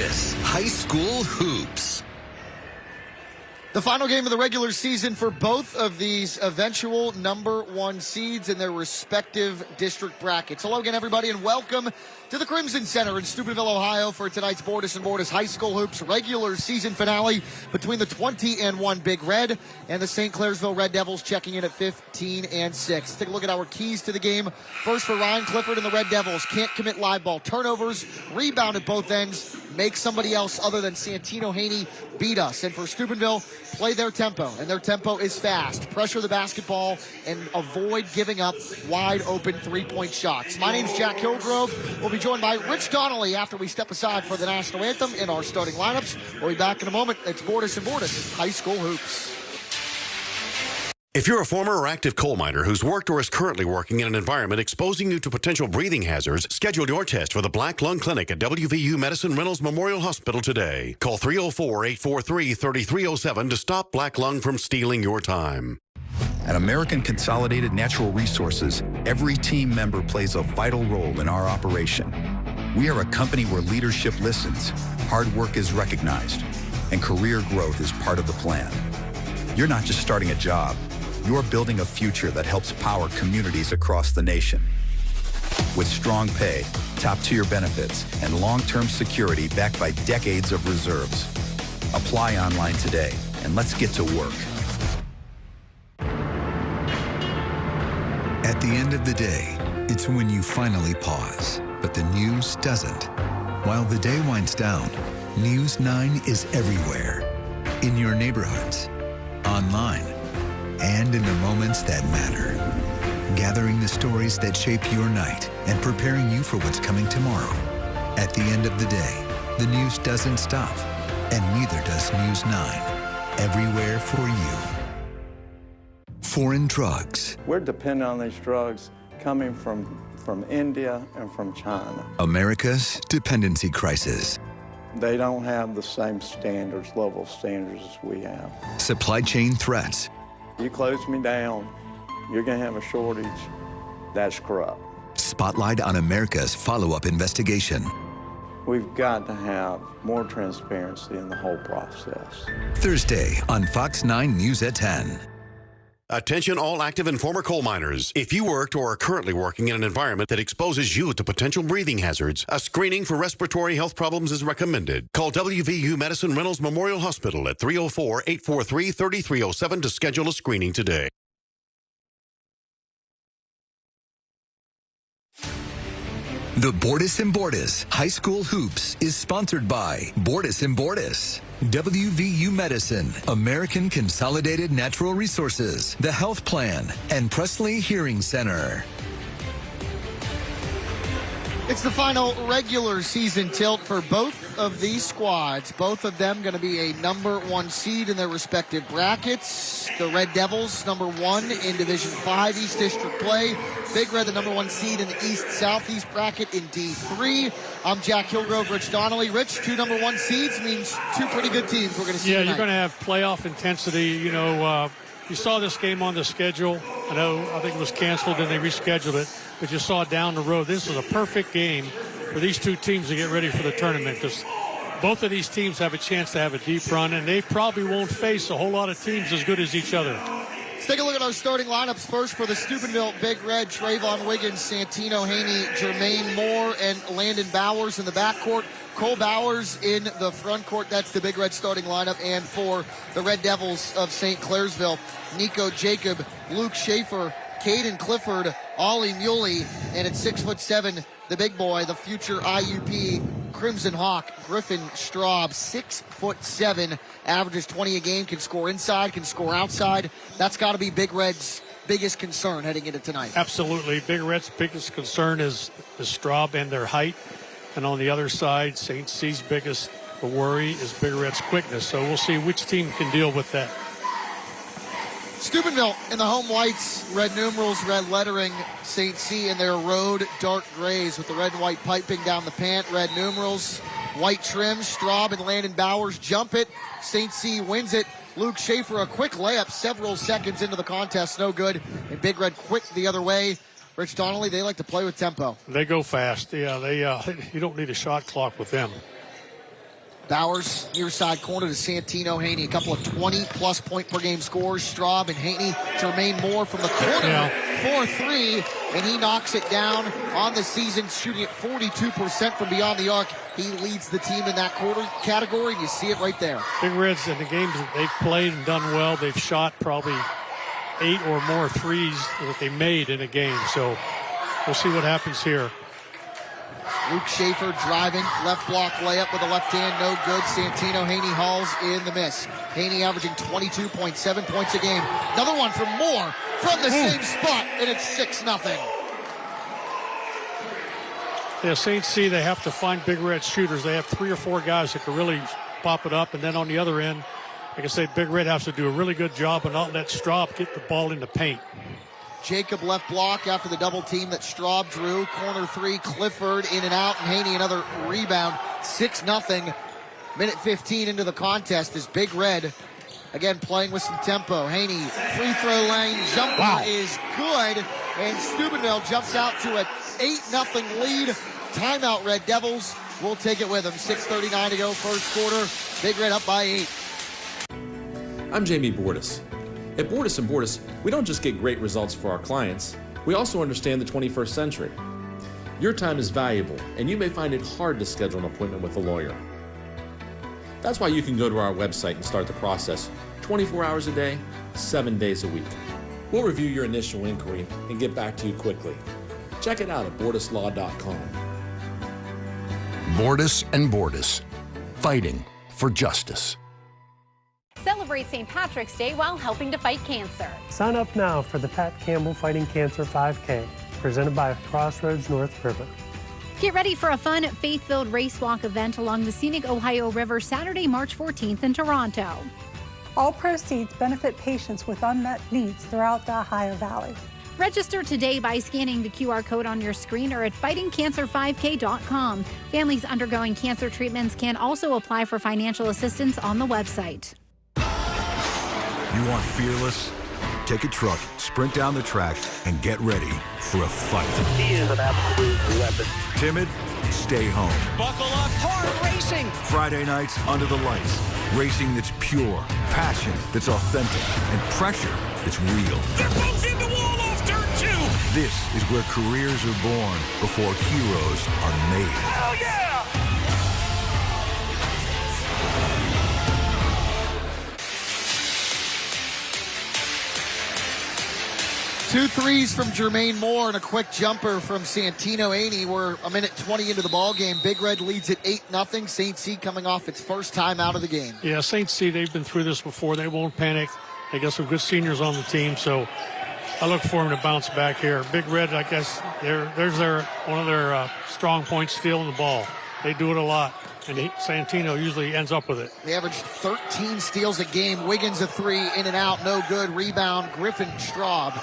Bordas, high school hoops. The final game of the regular season for both of these eventual number one seeds in their respective district brackets. Hello again, everybody, and welcome to the Crimson Center in Steubenville, Ohio for tonight's Bordas and Bordas High School Hoops regular season finale between the 20-1 Big Red and the St. Clairsville Red Devils, checking in at 15-6. Take a look at our keys to the game. First for Ryan Clifford and the Red Devils. Can't commit live ball turnovers, rebound at both ends, make somebody else other than Santino Haney beat us. And for Steubenville, play their tempo, and their tempo is fast. Pressure the basketball and avoid giving up wide open three-point shots. My name's Jack Hillgrove. We'll be joined by Rich Donnelly after we step aside for the national anthem in our starting lineups. We'll be back in a moment. It's Bordas and Bordas High School Hoops. If you're a former or active coal miner who's worked or is currently working in an environment exposing you to potential breathing hazards, schedule your test for the Black Lung Clinic at WVU Medicine Reynolds Memorial Hospital today. Call 304-843-3307 to stop black lung from stealing your time. At American Consolidated Natural Resources, every team member plays a vital role in our operation. We are a company where leadership listens, hard work is recognized, and career growth is part of the plan. You're not just starting a job. You're building a future that helps power communities across the nation. With strong pay, top-tier benefits, and long-term security backed by decades of reserves. Apply online today, and let's get to work. At the end of the day, it's when you finally pause, but the news doesn't. While the day winds down, News 9 is everywhere. In your neighborhoods, online, and in the moments that matter. Gathering the stories that shape your night and preparing you for what's coming tomorrow. At the end of the day, the news doesn't stop, and neither does News 9. Everywhere for you. Foreign drugs. We're dependent on these drugs coming from India and from China. America's dependency crisis. They don't have the same standards, level standards as we have. Supply chain threats. You close me down, you're going to have a shortage. That's corrupt. Spotlight on America's follow-up investigation. We've got to have more transparency in the whole process. Thursday on Fox 9 News at 10. Attention all active and former coal miners. If you worked or are currently working in an environment that exposes you to potential breathing hazards, a screening for respiratory health problems is recommended. Call WVU Medicine Reynolds Memorial Hospital at 304-843-3307 to schedule a screening today. The Bordas and Bordas High School Hoops is sponsored by Bordas and Bordas, WVU Medicine, American Consolidated Natural Resources, The Health Plan, and Presley Hearing Center. It's the final regular season tilt for both of these squads. Both of them going to be a number one seed in their respective brackets. The Red Devils, number one in Division 5 East District play. Big Red, the number one seed in the East-Southeast bracket in D3. I'm Jack Hillgrove, Rich Donnelly. Rich, two number one seeds means two pretty good teams we're going to see tonight. You're going to have playoff intensity. You know, you saw this game on the schedule. I think it was canceled and they rescheduled it, but you saw down the road. This is a perfect game for these two teams to get ready for the tournament, because both of these teams have a chance to have a deep run, and they probably won't face a whole lot of teams as good as each other. Let's take a look at our starting lineups. First for the Steubenville Big Red, Trayvon Wiggins, Santino Haney, Jermaine Moore, and Landon Bowers in the backcourt. Cole Bowers in the front court. That's the Big Red starting lineup. And for the Red Devils of St. Clairsville, Nico Jacob, Luke Schaefer, Caden Clifford, Ollie Muley, and at 6'7", the big boy, the future IUP Crimson Hawk, Griffin Straub, 6'7", averages 20 a game, can score inside, can score outside. That's got to be Big Red's biggest concern heading into tonight. Absolutely. Big Red's biggest concern is Straub and their height. And on the other side, St. C's biggest worry is Big Red's quickness. So we'll see which team can deal with that. Steubenville in the home whites, red numerals, red lettering. St. C in their road dark grays with the red and white piping down the pant. Red numerals, white trim. Straub and Landon Bowers jump it. St. C wins it. Luke Schaefer, a quick layup several seconds into the contest, no good. And Big Red quick the other way. Rich Donnelly, they like to play with tempo. They go fast. Yeah, you don't need a shot clock with them. Bowers, near side corner to Santino Haney. A couple of 20-plus point per game scores. Straub and Haney. Jermaine Moore from the corner for 3, and he knocks it down on the season, shooting at 42% from beyond the arc. He leads the team in that quarter category, and you see it right there. Big Reds, in the games that they've played and done well, they've shot probably 8 or more threes that they made in a game. So we'll see what happens here. Luke Schaefer driving, left block layup with the left hand, no good. Santino Haney hauls in the miss. Haney averaging 22.7 points a game. Another one from Moore from the same spot, and it's 6-0. Yeah, St. C, they have to find Big Red shooters. They have 3 or 4 guys that can really pop it up, and then on the other end, like I say, Big Red has to do a really good job and not let Straub get the ball in the paint. Jacob left block after the double team that Straub drew. Corner 3, Clifford in and out, and Haney another rebound. 6-0. Minute 15 into the contest is Big Red again playing with some tempo. Haney, free throw lane jumper is good, and Steubenville jumps out to an 8-0 lead. Timeout, Red Devils. We'll take it with them. 6:39 to go, first quarter. Big Red up by 8. I'm Jamie Bordas. At Bordas Bordas, we don't just get great results for our clients, we also understand the 21st century. Your time is valuable, and you may find it hard to schedule an appointment with a lawyer. That's why you can go to our website and start the process 24 hours a day, 7 days a week. We'll review your initial inquiry and get back to you quickly. Check it out at bordaslaw.com. Bordas and Bordas, fighting for justice. Celebrate St. Patrick's Day while helping to fight cancer. Sign up now for the Pat Campbell Fighting Cancer 5K, presented by Crossroads North River. Get ready for a fun, faith-filled race walk event along the scenic Ohio River Saturday, March 14th in Toronto. All proceeds benefit patients with unmet needs throughout the Ohio Valley. Register today by scanning the QR code on your screen or at fightingcancer5k.com. Families undergoing cancer treatments can also apply for financial assistance on the website. You want fearless? Take a truck, sprint down the track, and get ready for a fight. He is an absolute weapon. Timid? Stay home. Buckle up, hard racing. Friday nights under the lights. Racing that's pure, passion that's authentic, and pressure that's real. They're both in the wall off turn 2. This is where careers are born before heroes are made. Hell yeah! 2 threes from Jermaine Moore and a quick jumper from Santino Haney. We're a minute 20 into the ball game. Big Red leads at 8-0. St. C coming off its first time out of the game. Yeah, St. C, they've been through this before. They won't panic. They got some good seniors on the team, so I look for them to bounce back here. Big Red, I guess, there's one of their strong points, stealing the ball. They do it a lot, and Santino usually ends up with it. They averaged 13 steals a game. Wiggins a 3, in and out, no good. Rebound, Griffin Straub.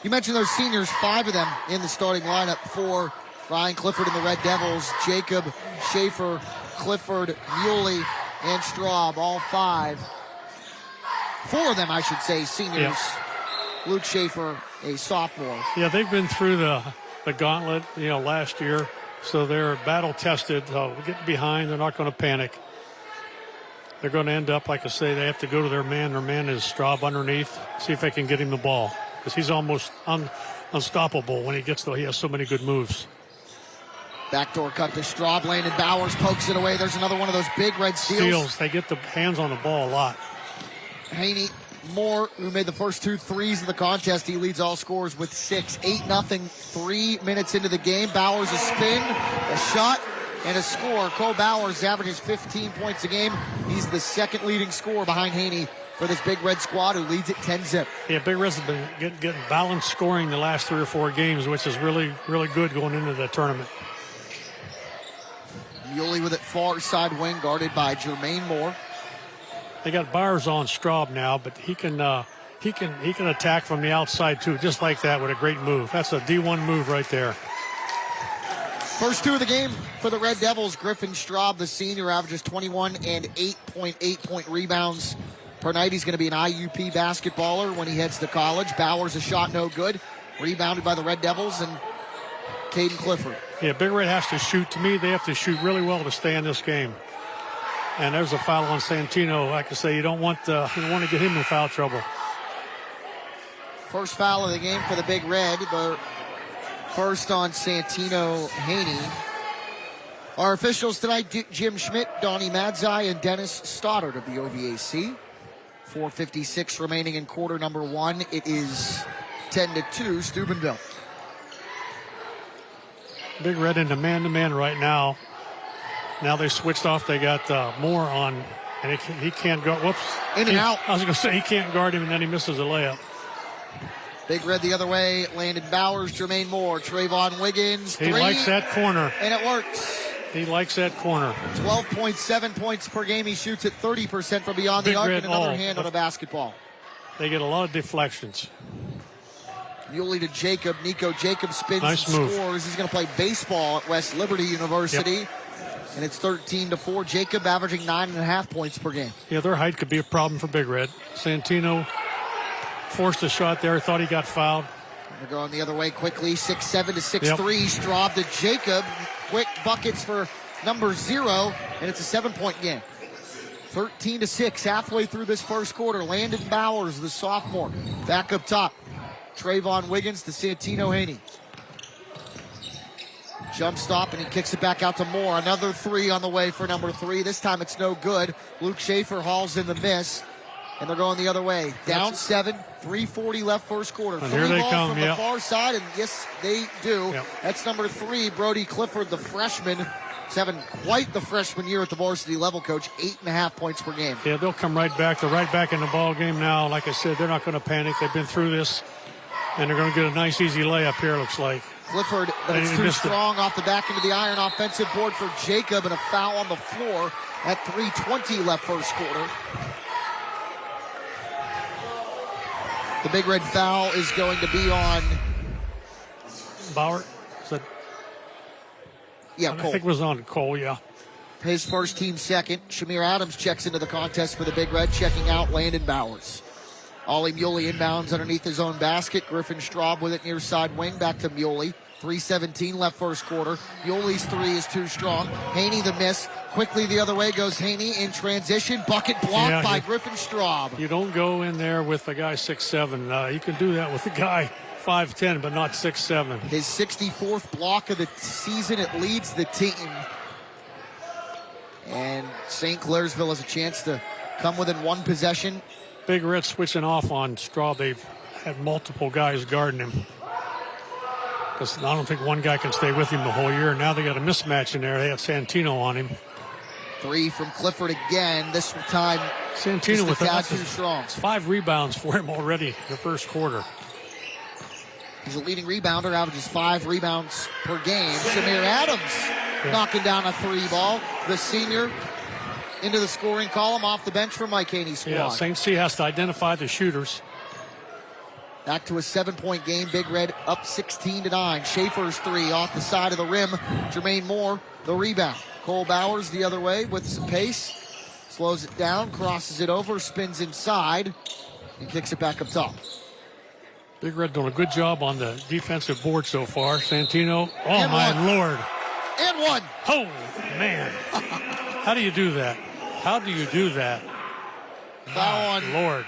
You mentioned those seniors, 5 of them in the starting lineup for Ryan Clifford and the Red Devils. Jacob, Schaefer, Clifford, Muley, and Straub, all 5. 4 of them, I should say, seniors. Yeah. Luke Schaefer, a sophomore. Yeah, they've been through the gauntlet, last year, so they're battle-tested. Getting behind, they're not going to panic. They're going to end up, like I say, they have to go to their man. Their man is Straub underneath, see if they can get him the ball. Because he's almost unstoppable when he has so many good moves. Backdoor cut to Straub, Landon Bowers pokes it away. There's another one of those Big Red steals. They get the hands on the ball a lot. Haney, Moore, who made the first 2 threes of the contest, he leads all scorers with 6. 8-0, 3 minutes into the game. Bowers a spin, a shot, and a score. Cole Bowers averages 15 points a game. He's the second leading scorer behind Haney for this Big Red squad, who leads at 10-0. Yeah, Big Red's have been getting balanced scoring the last 3 or 4 games, which is really, really good going into the tournament. Muley with it far side wing, guarded by Jermaine Moore. They got Bowers on Straub now, but he can attack from the outside too, just like that with a great move. That's a D1 move right there. First 2 of the game for the Red Devils. Griffin Straub, the senior, averages 21 and 8.8 point rebounds per night. He's going to be an IUP basketballer when he heads to college. Bowers a shot no good. Rebounded by the Red Devils and Caden Clifford. Yeah, Big Red has to shoot. To me, they have to shoot really well to stay in this game. And there's a foul on Santino. Like I say, you don't want to get him in foul trouble. First foul of the game for the Big Red, but first on Santino Haney. Our officials tonight, Jim Schmidt, Donnie Madzai, and Dennis Stoddard of the OVAC. 4:56 remaining in quarter number one. It is 10-2 Steubenville. Big Red into man-to-man right now. Now they switched off. They got Moore on, and he can't go. Whoops. In and out. I was going to say he can't guard him, and then he misses a layup. Big Red the other way. Landon Bowers, Jermaine Moore, Trayvon Wiggins. He likes that corner. And it works. He likes that corner. 12.7 points per game. He shoots at 30% from beyond the arc, and another hand on the basketball. They get a lot of deflections. Muley to Jacob. Nico Jacob spins nice and move. scores. He's going to play baseball at West Liberty University. Yep. And it's 13-4. Jacob averaging 9.5 points per game. Yeah, their height could be a problem for Big Red. Santino forced a shot there. Thought he got fouled. They're going the other way quickly. 6'7" to 6'3". Straub to Jacob. Quick buckets for number 0. And it's a 7-point game. 13-6 halfway through this first quarter. Landon Bowers, the sophomore, back up top. Trayvon Wiggins to Santino Haney. Jump stop, and he kicks it back out to Moore. Another 3 on the way for number 3. This time it's no good. Luke Schaefer hauls in the miss, and they're going the other way. Down 7, 3:40 left first quarter. And here they come, from the far side, and yes, they do. Yep. That's number 3, Brody Clifford, the freshman. He's having quite the freshman year at the varsity level, coach. 8.5 points per game. Yeah, they'll come right back. They're right back in the ball game now. Like I said, they're not going to panic. They've been through this, and they're going to get a nice, easy layup here, looks like. Clifford, but it's too strong off the back into the iron. Offensive board for Jacob, and a foul on the floor at 3:20 left first quarter. The Big Red foul is going to be on Bauer. Yeah, I Cole. think it was on Cole, yeah. His first team second. Shamir Adams checks into the contest for the Big Red, checking out Landon Bowers. Ollie Muley inbounds underneath his own basket. Griffin Straub with it near side wing. Back to Muley. 3:17 left first quarter. Muley's 3 is too strong. Haney the miss. Quickly the other way goes Haney in transition. Bucket blocked by Griffin Straub. You don't go in there with a guy 6'7". You can do that with a guy 5'10", but not 6'7". His 64th block of the season. It leads the team. And St. Clairsville has a chance to come within one possession. Big Red switching off on Straub. They've had multiple guys guarding him. Because I don't think one guy can stay with him the whole year. Now they got a mismatch in there. They had Santino on him. 3 from Clifford again. This time, Santino with too strong. It's 5 rebounds for him already in the first quarter. He's a leading rebounder, averages 5 rebounds per game. Shamir Adams knocking down a 3 ball. The senior into the scoring column off the bench for Mike Haney's squad. Yeah, St. C has to identify the shooters. Back to a 7-point game. Big Red up 16-9. Schaefer's 3 off the side of the rim. Jermaine Moore, the rebound. Cole Bowers the other way with some pace. Slows it down, crosses it over, spins inside, and kicks it back up top. Big Red doing a good job on the defensive board so far. Santino, oh and my one. Lord. And 1. Oh, man. How do you do that? How do you do that? Foul on Lord.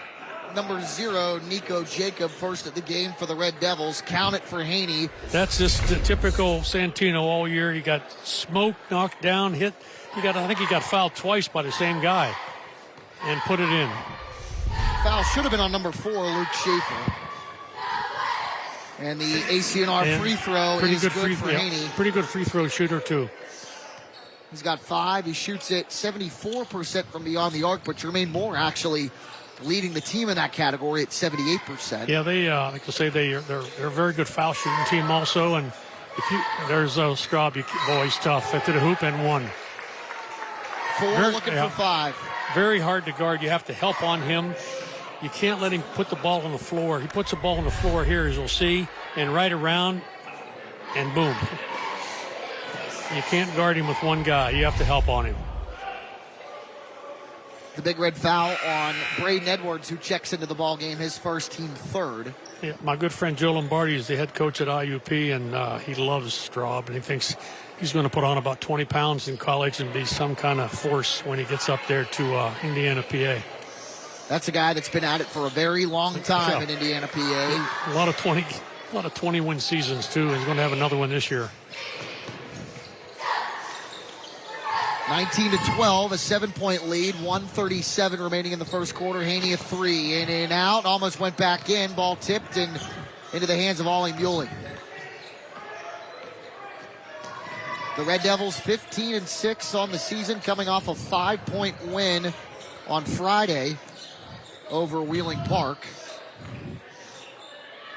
Number 0, Nico Jacob, first at the game for the Red Devils. Count it for Haney. That's just the typical Santino all year. He got smoked, knocked down, hit. I think he got fouled twice by the same guy and put it in. Foul should have been on number 4, Luke Schaefer. And the ACNR free throw is good for Haney. Pretty good free throw shooter, too. He's got 5. He shoots it 74% from beyond the arc, but Jermaine Moore actually leading the team in that category at 78%. Yeah, they like to say they're a very good foul shooting team also. And there's Straub, he's tough. At the hoop and 1. 4 looking for 5. Very hard to guard. You have to help on him. You can't let him put the ball on the floor. He puts the ball on the floor here, as you'll see, and right around, and boom. You can't guard him with one guy. You have to help on him. The Big Red foul on Braden Edwards, who checks into the ball game, his first, team third. Yeah, my good friend Joe Lombardi is the head coach at IUP, and he loves Straub, and he thinks he's going to put on about 20 pounds in college and be some kind of force when he gets up there to Indiana, PA. That's a guy that's been at it for a very long time in Indiana, PA. A lot of 20-win seasons, too. He's going to have another one this year. 19-12, a 7-point lead, 1:37 remaining in the first quarter. Haney a three, in and out, almost went back in. Ball tipped and into the hands of Ollie Muley. The Red Devils 15-6 on the season, coming off a 5-point win on Friday over Wheeling Park.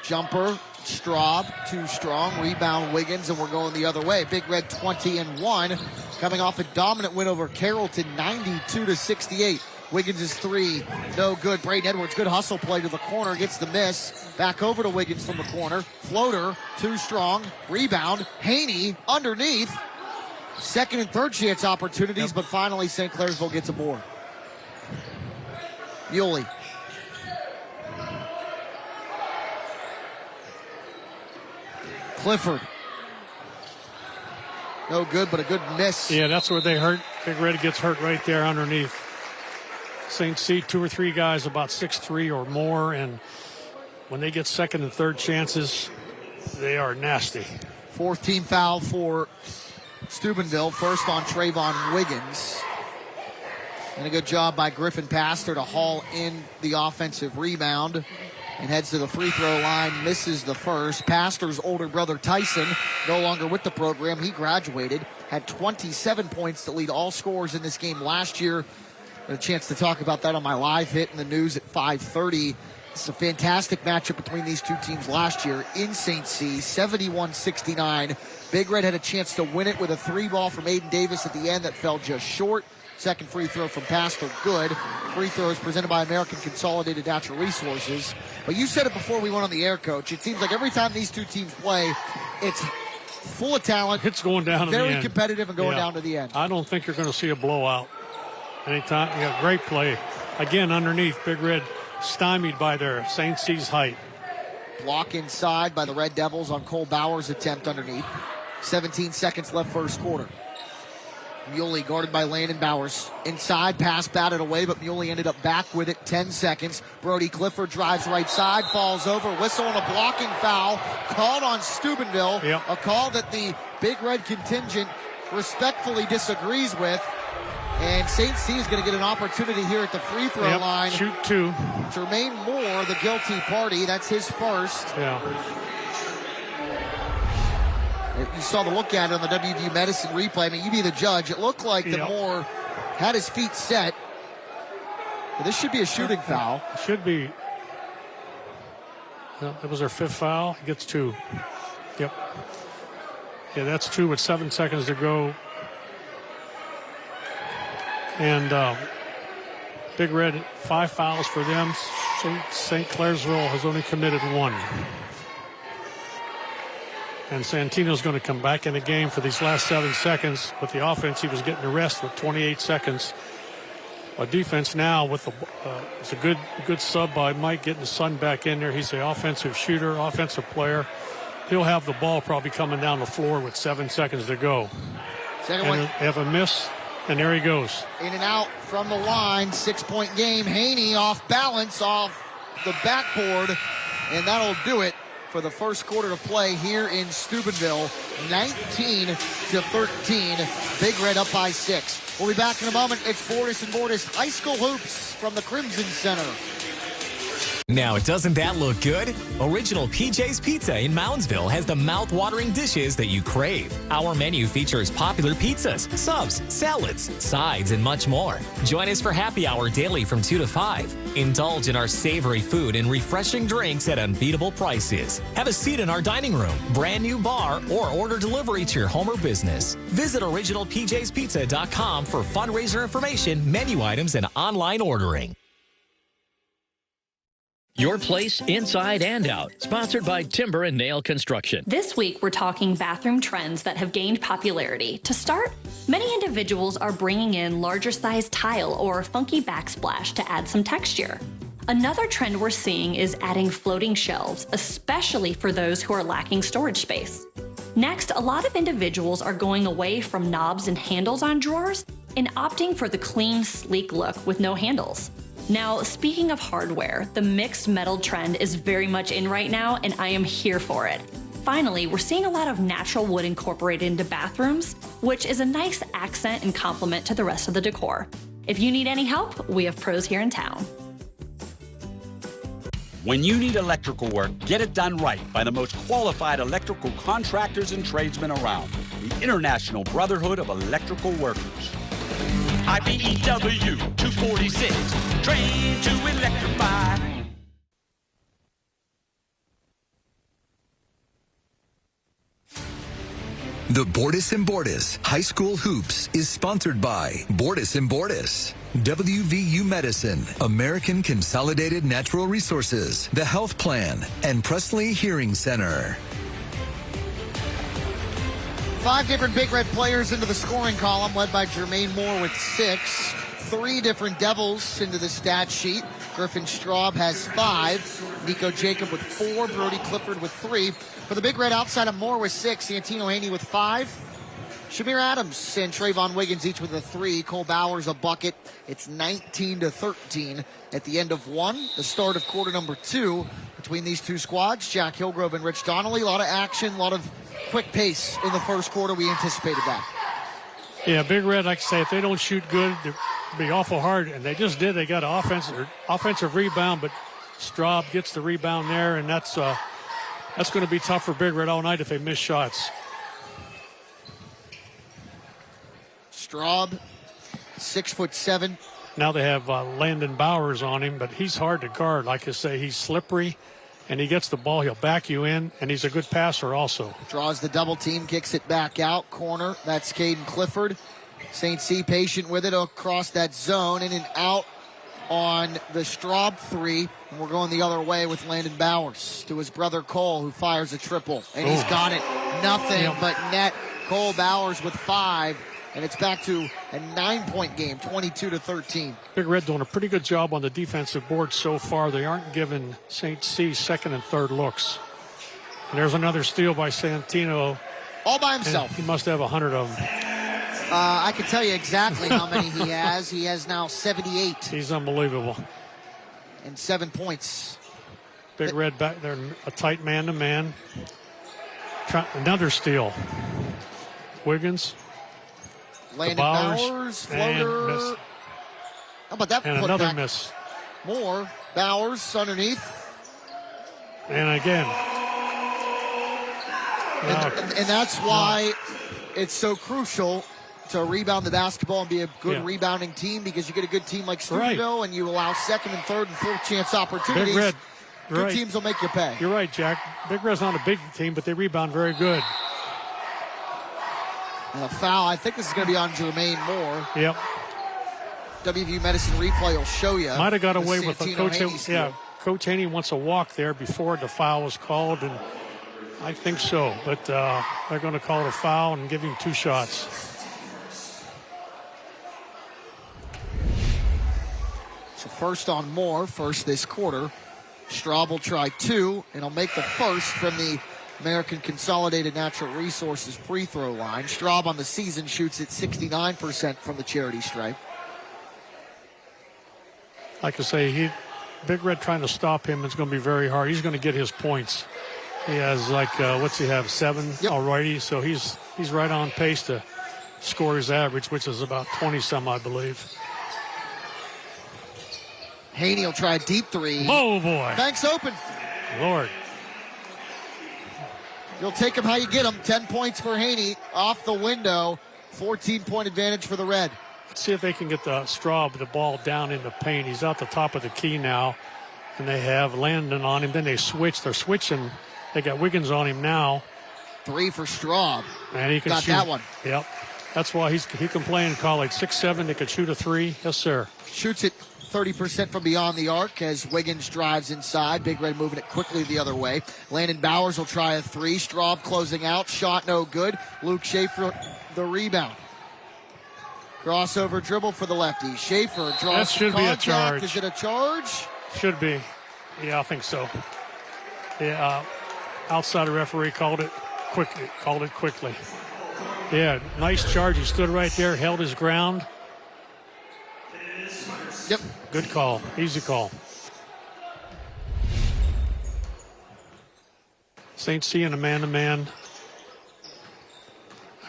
Jumper, Straub, too strong. Rebound, Wiggins, and we're going the other way. Big Red 20-1, coming off a dominant win over Carrollton, 92-68. Wiggins' three, no good. Braden Edwards, good hustle play to the corner, gets the miss. Back over to Wiggins from the corner. Floater, too strong. Rebound, Haney underneath. Second and third chance opportunities, but finally St. Clairsville gets a board. Muley. Clifford. No good, but a good miss. Yeah, that's where they hurt. Big Red gets hurt right there underneath. St. C, 2 or 3 guys about 6'3" or more, and when they get second and third chances, they are nasty. Fourth team foul for Steubenville, first on Trayvon Wiggins. And a good job by Griffin Pastor to haul in the offensive rebound. And heads to the free throw line, misses the first. Pastor's older brother Tyson, no longer with the program. He graduated, had 27 points to lead all scorers in this game last year. Got a chance to talk about that on my live hit in the news at 5:30. It's a fantastic matchup between these two teams last year in St. C, 71-69. Big Red had a chance to win it with a 3-ball from Aiden Davis at the end that fell just short. Second free throw from Pastor, good. Free throws presented by American Consolidated Natural Resources. But you said it before we went on the air, Coach. It seems like every time these two teams play, it's full of talent. It's going down to the end. Very competitive and going down to the end. I don't think you're going to see a blowout anytime. You got great play. Again, underneath, Big Red stymied by their St. C's height. Block inside by the Red Devils on Cole Bauer's attempt underneath. 17 seconds left first quarter. Muley guarded by Landon Bowers. Inside, pass batted away, but Muley ended up back with it. 10 seconds. Brody Clifford drives right side, falls over. Whistle and a blocking foul called on Steubenville. Yep. A call that the Big Red contingent respectfully disagrees with. And St. C is going to get an opportunity here at the free throw line. Shoot two. Jermaine Moore, the guilty party. That's his first. Yeah. You saw the look at it on the WVU Medicine replay. I mean, you be the judge. It looked like the Moore had his feet set. But this should be a shooting foul. It should be. No, that was their 5th foul. He gets 2. Yep. Yeah, that's 2 with 7 seconds to go. And Big Red, 5 fouls for them. St. Clairsville has only committed 1. And Santino's going to come back in the game for these last 7 seconds. With the offense, he was getting the rest with 28 seconds. Defense now with the it's a good sub by Mike, getting the Sun back in there. He's the offensive shooter, offensive player. He'll have the ball probably coming down the floor with 7 seconds to go. Second and one. They have a miss, and there he goes. In and out from the line, 6-point game. Haney off balance, off the backboard, and that'll do it for the first quarter of play here in Steubenville. 19-13. Big Red up by 6. We'll be back in a moment. It's Bordas and Bordas High School Hoops from the Crimson Center. Now, doesn't that look good? Original PJ's Pizza in Moundsville has the mouth-watering dishes that you crave. Our menu features popular pizzas, subs, salads, sides, and much more. Join us for happy hour daily from 2 to 5. Indulge in our savory food and refreshing drinks at unbeatable prices. Have a seat in our dining room, brand new bar, or order delivery to your home or business. Visit originalpjspizza.com for fundraiser information, menu items, and online ordering. Your place, inside and out. Sponsored by Timber and Nail Construction. This week, we're talking bathroom trends that have gained popularity. To start, many individuals are bringing in larger size tile or funky backsplash to add some texture. Another trend we're seeing is adding floating shelves, especially for those who are lacking storage space. Next, a lot of individuals are going away from knobs and handles on drawers and opting for the clean, sleek look with no handles. Now, speaking of hardware, the mixed metal trend is very much in right now, and I am here for it. Finally, we're seeing a lot of natural wood incorporated into bathrooms, which is a nice accent and complement to the rest of the decor. If you need any help, we have pros here in town. When you need electrical work, get it done right by the most qualified electrical contractors and tradesmen around. The International Brotherhood of Electrical Workers. IBEW 246, trained to electrify. The Bordas Bordas High School Hoops is sponsored by Bordas Bordas, WVU Medicine, American Consolidated Natural Resources, The Health Plan, and Presley Hearing Center. 5 different Big Red players into the scoring column, led by Jermaine Moore with 6. 3 different Devils into the stat sheet. Griffin Straub has 5. Nico Jacob with 4. Brody Clifford with 3. For the Big Red, outside of Moore with 6. Santino Haney with 5. Shamir Adams and Trayvon Wiggins each with a 3. Cole Bowers a bucket. It's 19-13 at the end of 1. The start of quarter number 2 between these two squads. Jack Hillgrove and Rich Donnelly. A lot of action, a lot of quick pace in the first quarter. We anticipated that. Yeah, Big Red, like I say, if they don't shoot good, it'll be awful hard. And they just did. They got an offensive rebound, but Straub gets the rebound there, and that's going to be tough for Big Red all night if they miss shots. Straub, 6'7". Now they have Landon Bowers on him, but he's hard to guard. Like I say, he's slippery, and he gets the ball. He'll back you in, and he's a good passer also. Draws the double team, kicks it back out. Corner, that's Caden Clifford. St. C patient with it across that zone, in and out on the Straub 3. And we're going the other way with Landon Bowers to his brother Cole, who fires a triple. And he's got it. Nothing but net. Cole Bowers with 5. And it's back to a 9-point game, 22-13. Big Red doing a pretty good job on the defensive board so far. They aren't giving St. C second and third looks. And there's another steal by Santino. All by himself. And he must have 100 of them. I can tell you exactly how many he has. He has now 78. He's unbelievable. And 7 points. Big Red back there, a tight man-to-man. Another steal. Wiggins. Landon Bowers, floater. How about that? And another miss. More. Bowers underneath. And again. And that's why it's so crucial to rebound the basketball and be a good rebounding team, because you get a good team like Steubenville and you allow second and third and fourth chance opportunities. Big Red. Good teams will make you pay. You're right, Jack. Big Red's not a big team, but they rebound very good. And a foul. I think this is going to be on Jermaine Moore. Yep. WVU Medicine replay will show you. Might have got away with a coach. Yeah, Coach Haney wants a walk there before the foul was called, and I think so. But they're going to call it a foul and give him 2 shots. So first on Moore, first this quarter. Straub will try 2, and he'll make the first from the American Consolidated Natural Resources free throw line. Straub on the season shoots at 69% from the charity stripe. Like I say, Big Red trying to stop him is going to be very hard. He's going to get his points. He has what's he have, 7 already? So he's right on pace to score his average, which is about 20-some, I believe. Haney will try a deep 3. Oh, boy. Banks open. Lord. You'll take him how you get him. 10 points for Haney off the window. 14-point advantage for the Red. Let's see if they can get the Straub, the ball down in the paint. He's out the top of the key now, and they have Landon on him. Then they switch. They're switching. They got Wiggins on him now. 3 for Straub. And he can got shoot. That one. Yep. That's why he can play in college. 6'7", they could shoot a 3. Yes, sir. Shoots it 30% from beyond the arc as Wiggins drives inside. Big Red moving it quickly the other way. Landon Bowers will try a three. Straub closing out. Shot no good. Luke Schaefer the rebound. Crossover dribble for the lefty. Schaefer draws that should contact. Be a charge. Is it a charge? Should be. Yeah, I think so. Yeah, outside referee called it quickly. Yeah, nice charge. He stood right there, held his ground. Yep. Good call. Easy call. St. C in a man-to-man.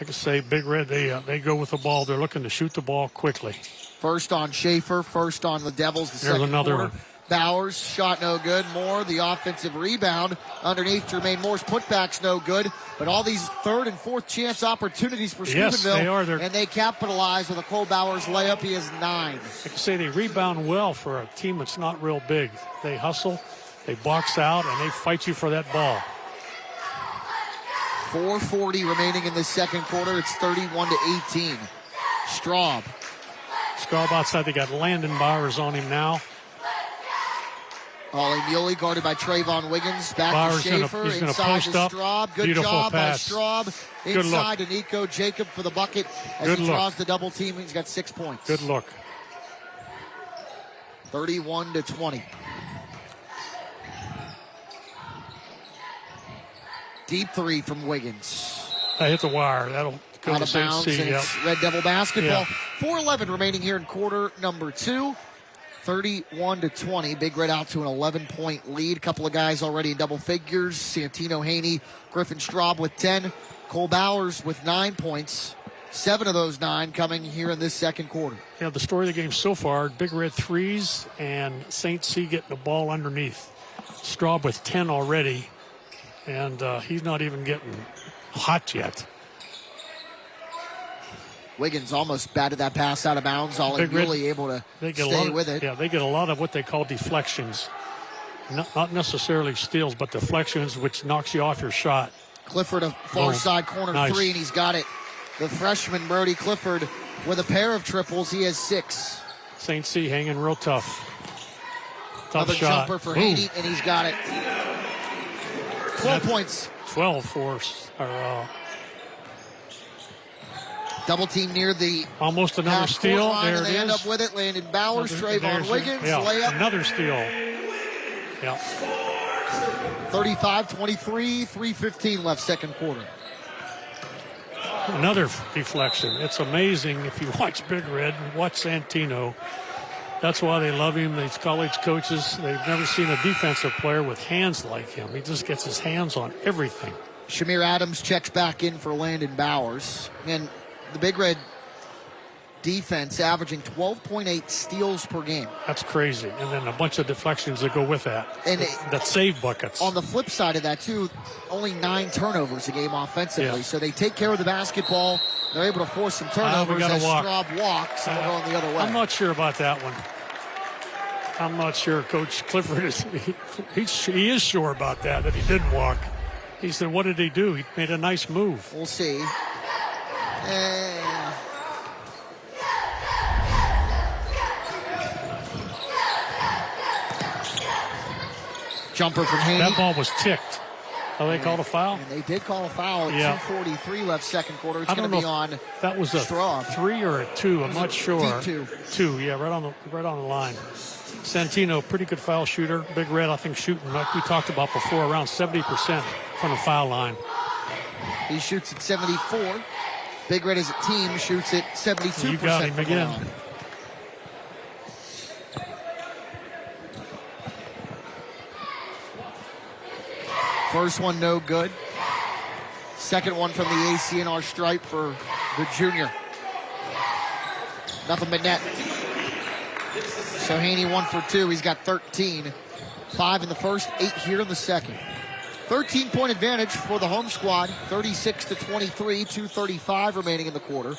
I could say Big Red, they go with the ball. They're looking to shoot the ball quickly. First on Schaefer, first on the Devils. The There's second another quarter. one. Bowers, shot no good. Moore, the offensive rebound. Underneath, Jermaine Moore's putback's no good. But all these third and fourth chance opportunities for Steubenville. Yes, they are. And they capitalize with a Cole Bowers layup. He has 9. I can say they rebound well for a team that's not real big. They hustle, they box out, and they fight you for that ball. 4:40 remaining in the second quarter. It's 31-18. Straub outside. They got Landon Bowers on him now. Ollie Muley guarded by Trayvon Wiggins. Back Bowers to Schaefer. he's Inside post to up. Straub. Good Beautiful job pass. by Straub. Good Inside look. to Nico Jacob for the bucket as Good he look. draws the double team. He's got 6 points. Good look. 31-20. Deep three from Wiggins. I hit the wire. That'll go Out to of St. bounds, C. and Yep. it's Red Devil basketball. Yeah. 4:11 remaining here in quarter number 2. 31-20. Big Red out to an 11-point lead. Couple of guys already in double figures. Santino Haney, Griffin Straub with 10. Cole Bowers with 9 points. 7 of those 9 coming here in this second quarter. Yeah, the story of the game so far, Big Red threes and St. C getting the ball underneath. Straub with 10 already, and he's not even getting hot yet. Wiggins almost batted that pass out of bounds. Ollie Muley able to stay with it. Yeah, they get a lot of what they call deflections. Not necessarily steals, but deflections, which knocks you off your shot. Clifford, a far side corner Nice. 3, and he's got it. The freshman, Brody Clifford, with a pair of triples. He has 6. St. C hanging real tough. Another shot. jumper for Haney, and he's got it. 12 points. 12 for double team near the almost another steal. Line, there and it they is. end up with it. Landon Bowers, Trayvon Wiggins, layup. Another steal. Yeah. 35-23, 3:15 left second quarter. Another deflection. It's amazing if you watch Big Red and watch Santino. That's why they love him. These college coaches, they've never seen a defensive player with hands like him. He just gets his hands on everything. Shamir Adams checks back in for Landon Bowers. And the Big Red defense averaging 12.8 steals per game. That's crazy. And then a bunch of deflections that go with that. And that save buckets. On the flip side of that, too, only 9 turnovers a game offensively. Yeah. So they take care of the basketball. They're able to force some turnovers as Straub walks, and we're going the other way. I'm not sure about that one. I'm not sure Coach Clifford is. He is sure about that he didn't walk. He said, what did he do? He made a nice move. We'll see. Jumper from Haney. That ball was ticked. Oh, they called a foul? And they did call a foul at 2:43 left second quarter. It's going to be on that was Straub. a 3 or a 2. I'm not sure. Deep 2, yeah, right on the line. Santino, pretty good foul shooter. Big Red, I think, shooting, like we talked about before, around 70% from the foul line. He shoots at 74. Big Red as a team shoots at 72%. You got him again. First one no good. Second one from the ACNR stripe for the junior. Nothing but net. So Haney 1 for 2. He's got 13. 5 in the first, 8 here in the second. 13-point advantage for the home squad. 36-23, 2:35 remaining in the quarter.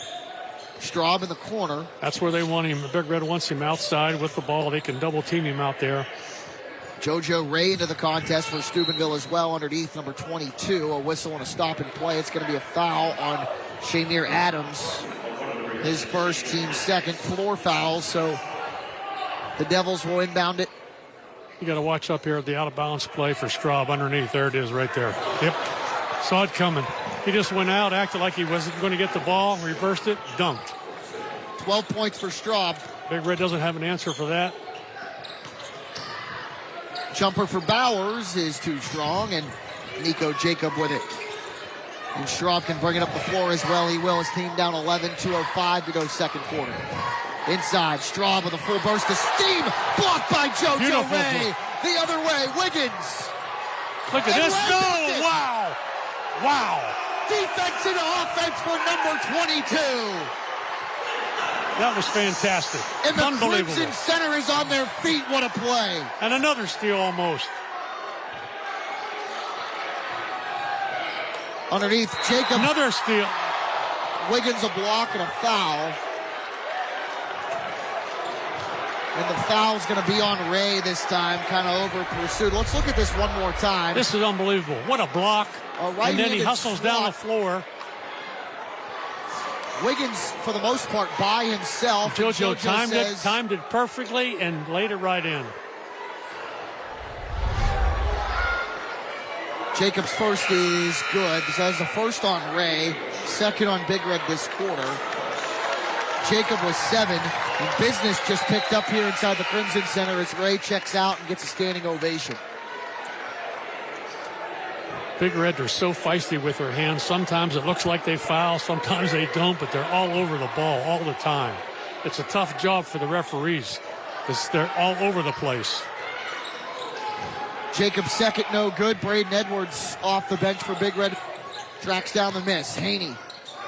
Straub in the corner. That's where they want him. The Big Red wants him outside with the ball. They can double team him out there. JoJo Ray into the contest for Steubenville as well, underneath number 22. A whistle and a stop and play. It's going to be a foul on Shamir Adams. His first, team second, floor foul. So The Devils will inbound it. You got to watch up here at the out-of-bounds play for Straub underneath. There it is right there. Yep. Saw it coming. He just went out, acted like he wasn't going to get the ball, reversed it, dunked. 12 points for Straub. Big Red doesn't have an answer for that. Jumper for Bowers is too strong, and Nico Jacob with it. And Straub can bring it up the floor as well. He will. His team down 11, 2:05 to go second quarter. Inside, Straub with a full burst of steam. Blocked by JoJo Beautiful Ray. The other way, Wiggins. Look at this. No! Wow! Wow! Defense and offense for number 22. That was fantastic. And the Unbelievable. Crimson Center is on their feet. What a play. And another steal almost. Underneath, Jacob. Another steal. Wiggins a block and a foul. And the foul's going to be on Ray this time, kind of over pursued. Let's look at this one more time. This is unbelievable. What a block. And then he hustles down the floor. Wiggins, for the most part, by himself. JoJo timed it perfectly and laid it right in. Jacob's first is good. So that's the first on Ray, second on Big Red this quarter. Jacob was 7, and business just picked up here inside the Crimson Center as Ray checks out and gets a standing ovation. Big Red are so feisty with their hands. Sometimes it looks like they foul, sometimes they don't, but they're all over the ball all the time. It's a tough job for the referees because they're all over the place. Jacob's second, no good. Braden Edwards off the bench for Big Red. Tracks down the miss. Haney,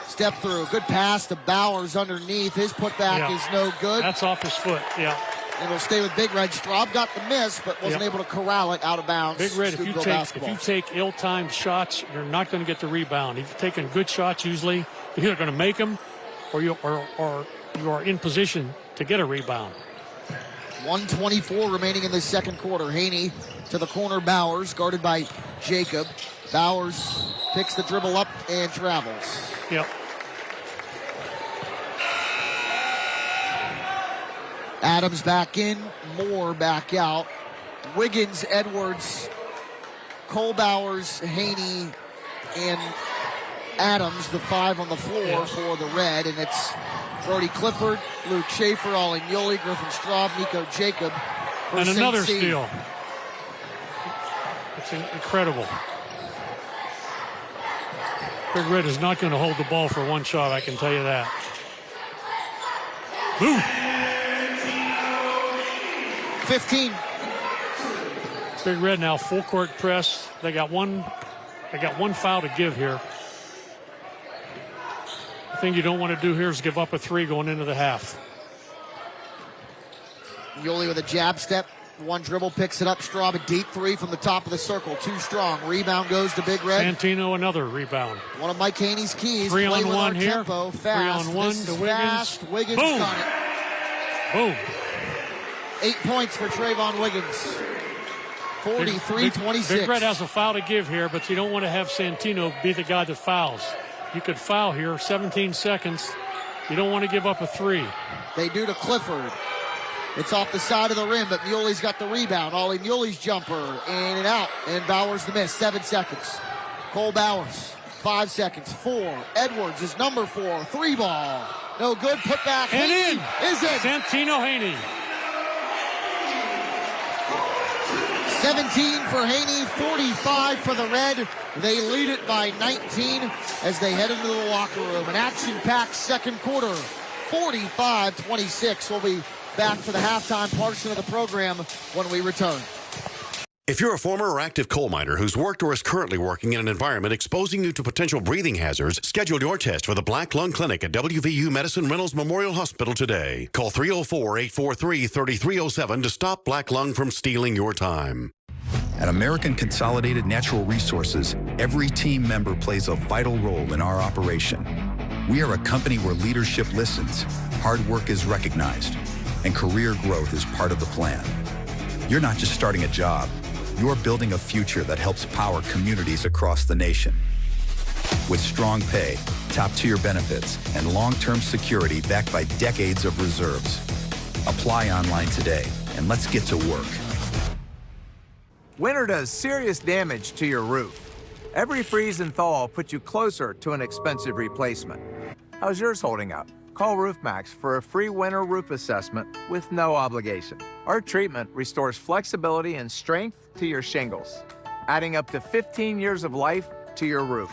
step through. Good pass to Bowers underneath. His putback is no good. That's off his foot, yeah. And it'll stay with Big Red. Straub got the miss, but wasn't able to corral it out of bounds. Big Red, if you take ill-timed shots, you're not going to get the rebound. If you're taking good shots, usually you're either going to make them or you are in position to get a rebound. 1:24 remaining in the second quarter. Haney to the corner. Bowers guarded by Jacob. Bowers picks the dribble up and travels. Yep. Adams back in, Moore back out. Wiggins, Edwards, Cole Bowers, Haney, and Adams, the 5 on the floor for the Red. And it's Brody Clifford, Luke Schaefer, Ollie Yoli, Griffin Straub, Nico Jacob. And another steal. It's incredible. Big Red is not going to hold the ball for one shot, I can tell you that. Boom! 15. Big Red now full court press. They got one foul to give here. The thing you don't want to do here is give up a 3 going into the half. Yoli with a jab step. One dribble, picks it up. Straub, a deep 3 from the top of the circle. Too strong. Rebound goes to Big Red. Santino, another rebound. One of Mike Haney's keys. 3 on 1 here. Tempo, fast. 3 on 1 to Wiggins. Fast. Wiggins Boom. got it. Boom. 8 points for Trayvon Wiggins. 43-26. Big Red has a foul to give here, but you don't want to have Santino be the guy that fouls. You could foul here, 17 seconds. You don't want to give up a 3. They do to Clifford. It's off the side of the rim, but Muley's got the rebound. Ollie Muley's jumper, in and out. And Bowers the miss, 7 seconds. Cole Bowers, 5 seconds. 4. Edwards is number 4. 3 ball. No good, put back. And Haney is in. Santino Haney. 17 for Haney, 45 for the Red. They lead it by 19 as they head into the locker room. An action-packed second quarter, 45-26. We'll be back for the halftime portion of the program when we return. If you're a former or active coal miner who's worked or is currently working in an environment exposing you to potential breathing hazards, schedule your test for the Black Lung Clinic at WVU Medicine Reynolds Memorial Hospital today. Call 304-843-3307 to stop black lung from stealing your time. At American Consolidated Natural Resources, every team member plays a vital role in our operation. We are a company where leadership listens, hard work is recognized, and career growth is part of the plan. You're not just starting a job, you're building a future that helps power communities across the nation. With strong pay, top-tier benefits, and long-term security backed by decades of reserves. Apply online today and let's get to work. Winter does serious damage to your roof. Every freeze and thaw puts you closer to an expensive replacement. How's yours holding up? Call RoofMax for a free winter roof assessment with no obligation. Our treatment restores flexibility and strength to your shingles, adding up to 15 years of life to your roof.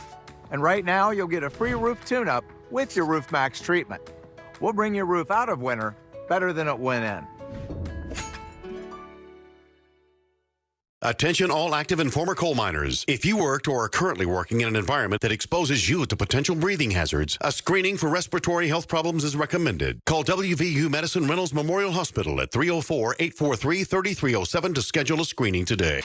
And right now, you'll get a free roof tune-up with your RoofMax treatment. We'll bring your roof out of winter better than it went in. Attention all active and former coal miners. If you worked or are currently working in an environment that exposes you to potential breathing hazards, a screening for respiratory health problems is recommended. Call WVU Medicine Reynolds Memorial Hospital at 304-843-3307 to schedule a screening today.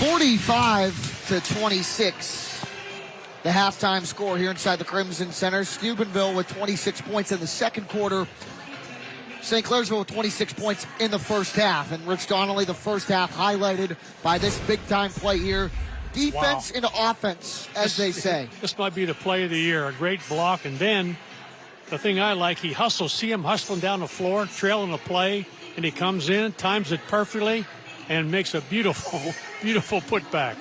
45-26. The halftime score here inside the Crimson Center. Steubenville with 26 points in the second quarter. St. Clairsville with 26 points in the first half. And Rich Donnelly, the first half highlighted by this big-time play here. Defense into offense, as they say. This might be the play of the year. A great block. And then the thing I like, he hustles. See him hustling down the floor, trailing the play. And he comes in, times it perfectly, and makes a beautiful, beautiful putback.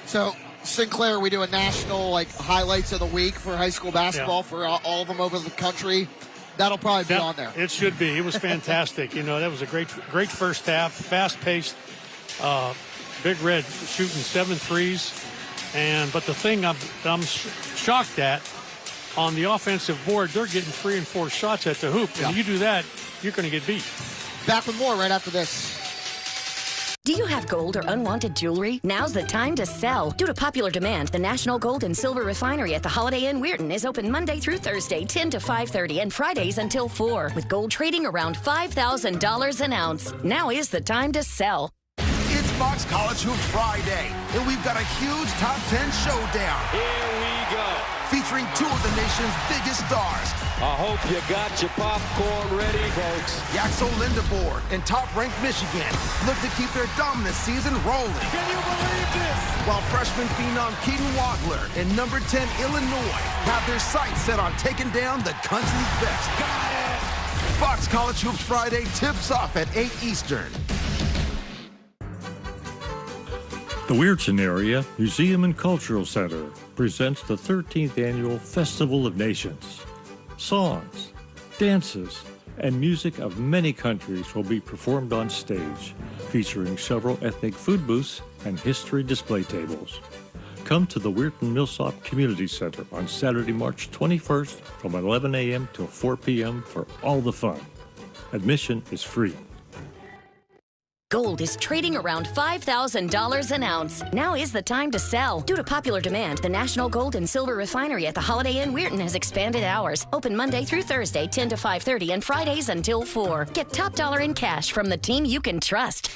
So, Sinclair, we do a national highlights of the week for high school basketball for all of them over the country. That'll probably be on there. It should be. It was fantastic. That was a great first half, fast-paced. Big Red shooting 7 threes. But the thing I'm shocked at, on the offensive board, they're getting 3 and 4 shots at the hoop. And you do that, you're going to get beat. Back with more right after this. Do you have gold or unwanted jewelry? Now's the time to sell. Due to popular demand, the National Gold and Silver Refinery at the Holiday Inn Weirton is open Monday through Thursday, 10 to 5:30, and Fridays until 4, with gold trading around $5,000 an ounce. Now is the time to sell. It's Fox College Hoops Friday, and we've got a huge top 10 showdown. Here we go. Featuring 2 of the nation's biggest stars. I hope you got your popcorn ready, folks. Yaxo Lindebord and top-ranked Michigan look to keep their dominant season rolling. Can you believe this? While freshman phenom Keaton Wadler and number 10 Illinois have their sights set on taking down the country's best. Got it! Fox College Hoops Friday tips off at 8 Eastern. The Weirton Area Museum and Cultural Center presents the 13th Annual Festival of Nations. Songs, dances, and music of many countries will be performed on stage, featuring several ethnic food booths and history display tables. Come to the Weirton Millsop Community Center on Saturday, March 21st from 11 a.m. till 4 p.m. for all the fun. Admission is free. Gold is trading around $5,000 an ounce. Now is the time to sell. Due to popular demand, the National Gold and Silver Refinery at the Holiday Inn Weirton has expanded hours. Open Monday through Thursday, 10 to 5:30, and Fridays until 4. Get top dollar in cash from the team you can trust.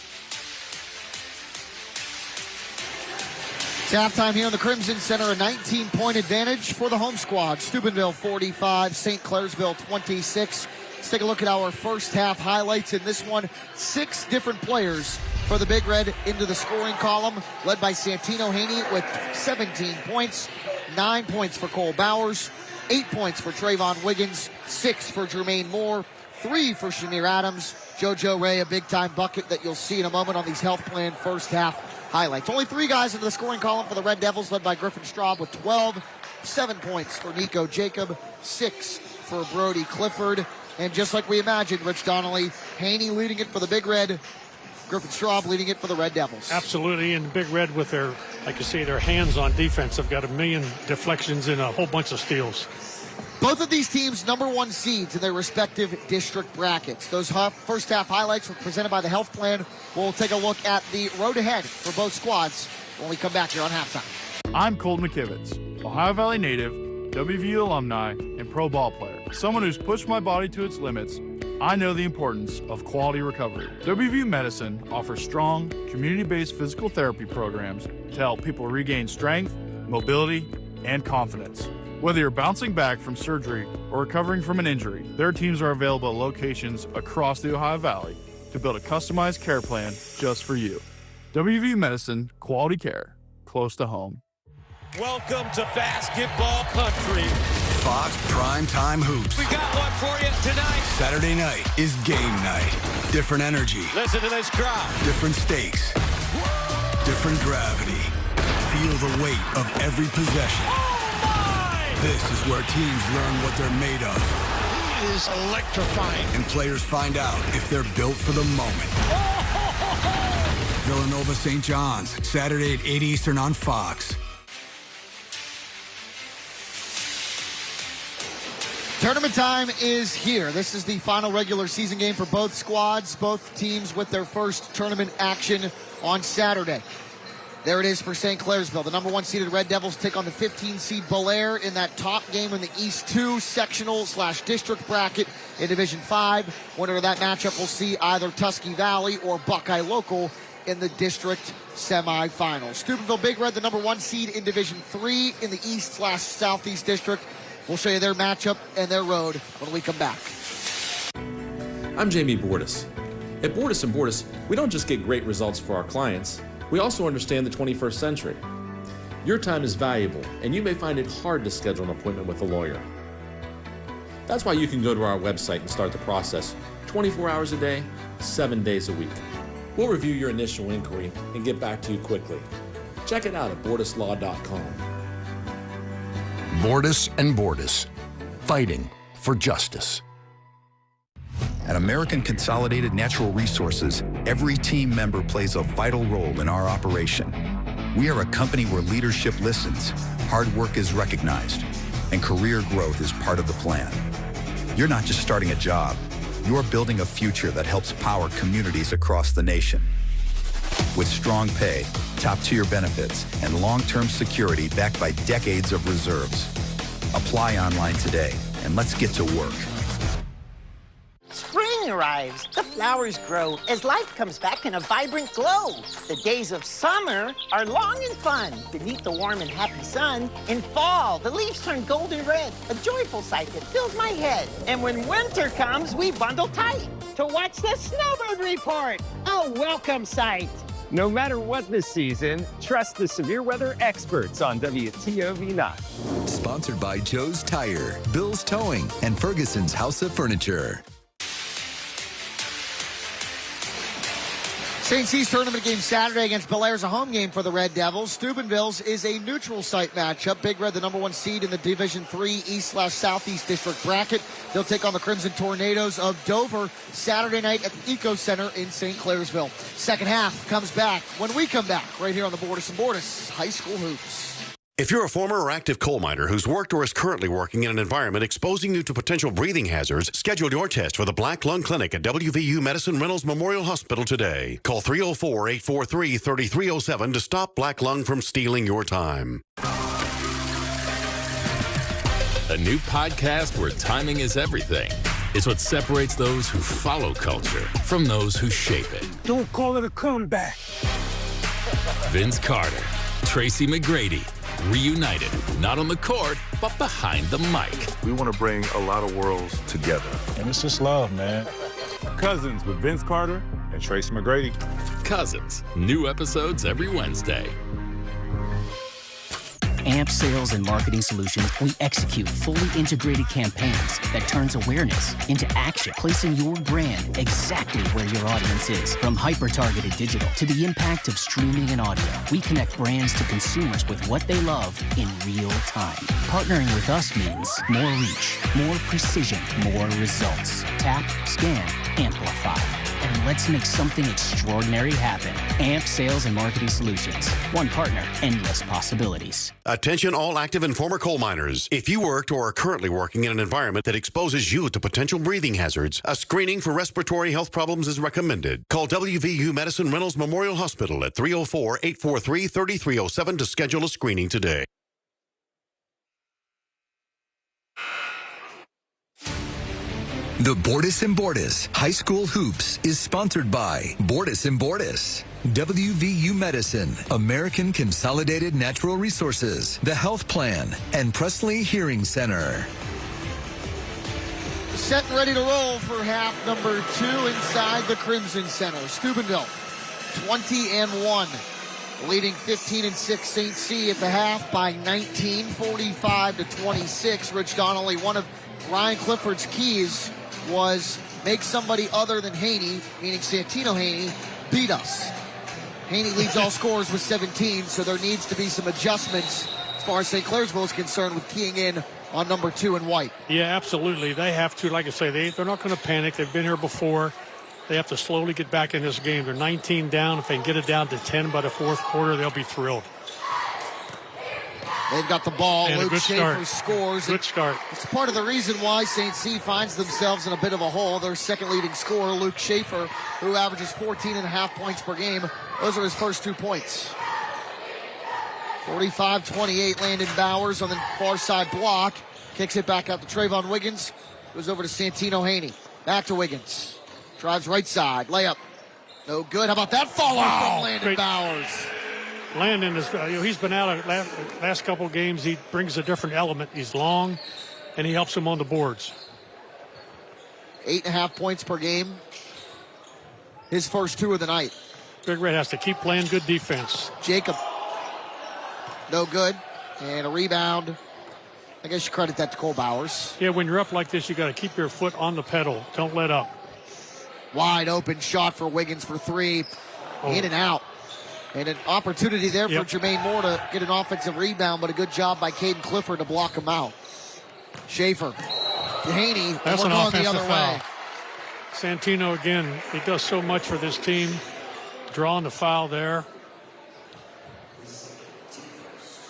It's halftime here in the Crimson Center, a 19-point advantage for the home squad. Steubenville 45, St. Clairsville 26. Let's take a look at our first half highlights. In this one, 6 different players for the Big Red into the scoring column, led by Santino Haney with 17 points, 9 points for Cole Bowers, 8 points for Trayvon Wiggins, 6 for Jermaine Moore, 3 for Shamir Adams, JoJo Ray, a big-time bucket that you'll see in a moment on these health plan first half highlights. Only 3 guys into the scoring column for the Red Devils, led by Griffin Straub with 12, 7 points for Nico Jacob, 6 for Brody Clifford. And just like we imagined, Rich Donnelly, Haney leading it for the Big Red, Griffin Straub leading it for the Red Devils. Absolutely, and Big Red with their, like you say, their hands on defense have got a million deflections and a whole bunch of steals. Both of these teams number 1 seeds in their respective district brackets. Those first half highlights were presented by the Health Plan. We'll take a look at the road ahead for both squads when we come back here on halftime. I'm Colton McKivitz, Ohio Valley native, WVU alumni, and pro ball player. Someone who's pushed my body to its limits, I know the importance of quality recovery. WVU Medicine offers strong, community-based physical therapy programs to help people regain strength, mobility, and confidence. Whether you're bouncing back from surgery or recovering from an injury, their teams are available at locations across the Ohio Valley to build a customized care plan just for you. WVU Medicine, quality care, close to home. Welcome to basketball country. Fox Primetime Hoops. We got one for you tonight. Saturday night is game night. Different energy. Listen to this crowd. Different stakes. Different gravity. Feel the weight of every possession. This is where teams learn what they're made of. It is electrifying. And players find out if they're built for the moment. Villanova St. John's, Saturday at 8 Eastern on Fox. Tournament time is here. This is the final regular season game for both squads, both teams with their first tournament action on Saturday. There it is for St. Clairsville. The number 1 seeded Red Devils take on the 15 seed Belair in that top game in the East 2 sectional/district bracket in Division 5. Winner of that matchup will see either Tusky Valley or Buckeye Local in the district semifinals. Steubenville Big Red, the number 1 seed in Division 3 in the East/Southeast district. We'll show you their matchup and their road when we come back. I'm Jamie Bordas. At Bordas Bordas, we don't just get great results for our clients, we also understand the 21st century. Your time is valuable, and you may find it hard to schedule an appointment with a lawyer. That's why you can go to our website and start the process 24 hours a day, 7 days a week. We'll review your initial inquiry and get back to you quickly. Check it out at bordaslaw.com. Bordas and Bordas, fighting for justice. At American Consolidated Natural Resources, every team member plays a vital role in our operation. We are a company where leadership listens, hard work is recognized, and career growth is part of the plan. You're not just starting a job, you're building a future that helps power communities across the nation. With strong pay, top-tier benefits, and long-term security backed by decades of reserves. Apply online today, and let's get to work. Spring arrives, the flowers grow as life comes back in a vibrant glow. The days of summer are long and fun beneath the warm and happy sun. In fall, the leaves turn golden red, a joyful sight that fills my head. And when winter comes, we bundle tight to watch the snowbird report, a welcome sight. No matter what this season, trust the severe weather experts on WTOV 9. Sponsored by Joe's Tire, Bill's Towing, and Ferguson's House of Furniture. St. C's tournament game Saturday against Belair's a home game for the Red Devils. Steubenville's is a neutral site matchup. Big Red, the number 1 seed in the Division 3 East/Southeast district bracket. They'll take on the Crimson Tornadoes of Dover Saturday night at the Eco Center in St. Clairsville. Second half comes back when we come back right here on the Bordas and Bordas High School Hoops. If you're a former or active coal miner who's worked or is currently working in an environment exposing you to potential breathing hazards, schedule your test for the Black Lung Clinic at WVU Medicine Reynolds Memorial Hospital today. Call 304-843-3307 to stop black lung from stealing your time. A new podcast where timing is everything. It's what separates those who follow culture from those who shape it. Don't call it a comeback. Vince Carter, Tracy McGrady, reunited, not on the court, but behind the mic. We want to bring a lot of worlds together. And it's just love, man. Cousins with Vince Carter and Tracy McGrady. Cousins, new episodes every Wednesday. AMP Sales and Marketing Solutions, we execute fully integrated campaigns that turns awareness into action, placing your brand exactly where your audience is. From hyper-targeted digital to the impact of streaming and audio, we connect brands to consumers with what they love in real time. Partnering with us means more reach, more precision, more results. Tap, scan, amplify. And let's make something extraordinary happen. AMP Sales and Marketing Solutions. One partner, endless possibilities. Attention all active and former coal miners. If you worked or are currently working in an environment that exposes you to potential breathing hazards, a screening for respiratory health problems is recommended. Call WVU Medicine Reynolds Memorial Hospital at 304-843-3307 to schedule a screening today. The Bordas and Bordas High School Hoops is sponsored by Bordas and Bordas, WVU Medicine, American Consolidated Natural Resources, The Health Plan, and Presley Hearing Center. Set and ready to roll for half number 2 inside the Crimson Center. Steubenville, 20-1 leading 15-6 St. C at the half by 19, 45-26. Rich Donnelly, one of Ryan Clifford's keys was make somebody other than Haney, meaning Santino Haney, beat us. Haney leads all scorers with 17, so there needs to be some adjustments as far as St. Clairsville is concerned with keying in on number 2 and White. Yeah, absolutely. They have to, like I say, they're not going to panic. They've been here before. They have to slowly get back in this game. They're 19 down. If they can get it down to 10 by the fourth quarter, they'll be thrilled. They've got the ball. And Luke Schaefer scores. Good start. It's part of the reason why St. C finds themselves in a bit of a hole. Their second leading scorer, Luke Schaefer, who averages 14.5 points per game. Those are his first 2 points. 45-28, Landon Bowers on the far side block. Kicks it back out to Trayvon Wiggins. Goes over to Santino Haney. Back to Wiggins. Drives right side. Layup. No good. How about that follow from Landon Bowers? Landon is, he's been out of last couple games. He brings a different element. He's long, and he helps him on the boards. 8.5 points per game. His first 2 of the night. Big Red has to keep playing good defense. Jacob. No good. And a rebound. I guess you credit that to Cole Bowers. Yeah, when you're up like this, you got to keep your foot on the pedal. Don't let up. Wide open shot for Wiggins for 3. In and out. And an opportunity there for Jermaine Moore to get an offensive rebound, but a good job by Caden Clifford to block him out. Schaefer. Haney. That's we're an going offensive the other foul. way. Santino, again, he does so much for this team. Drawing the foul there.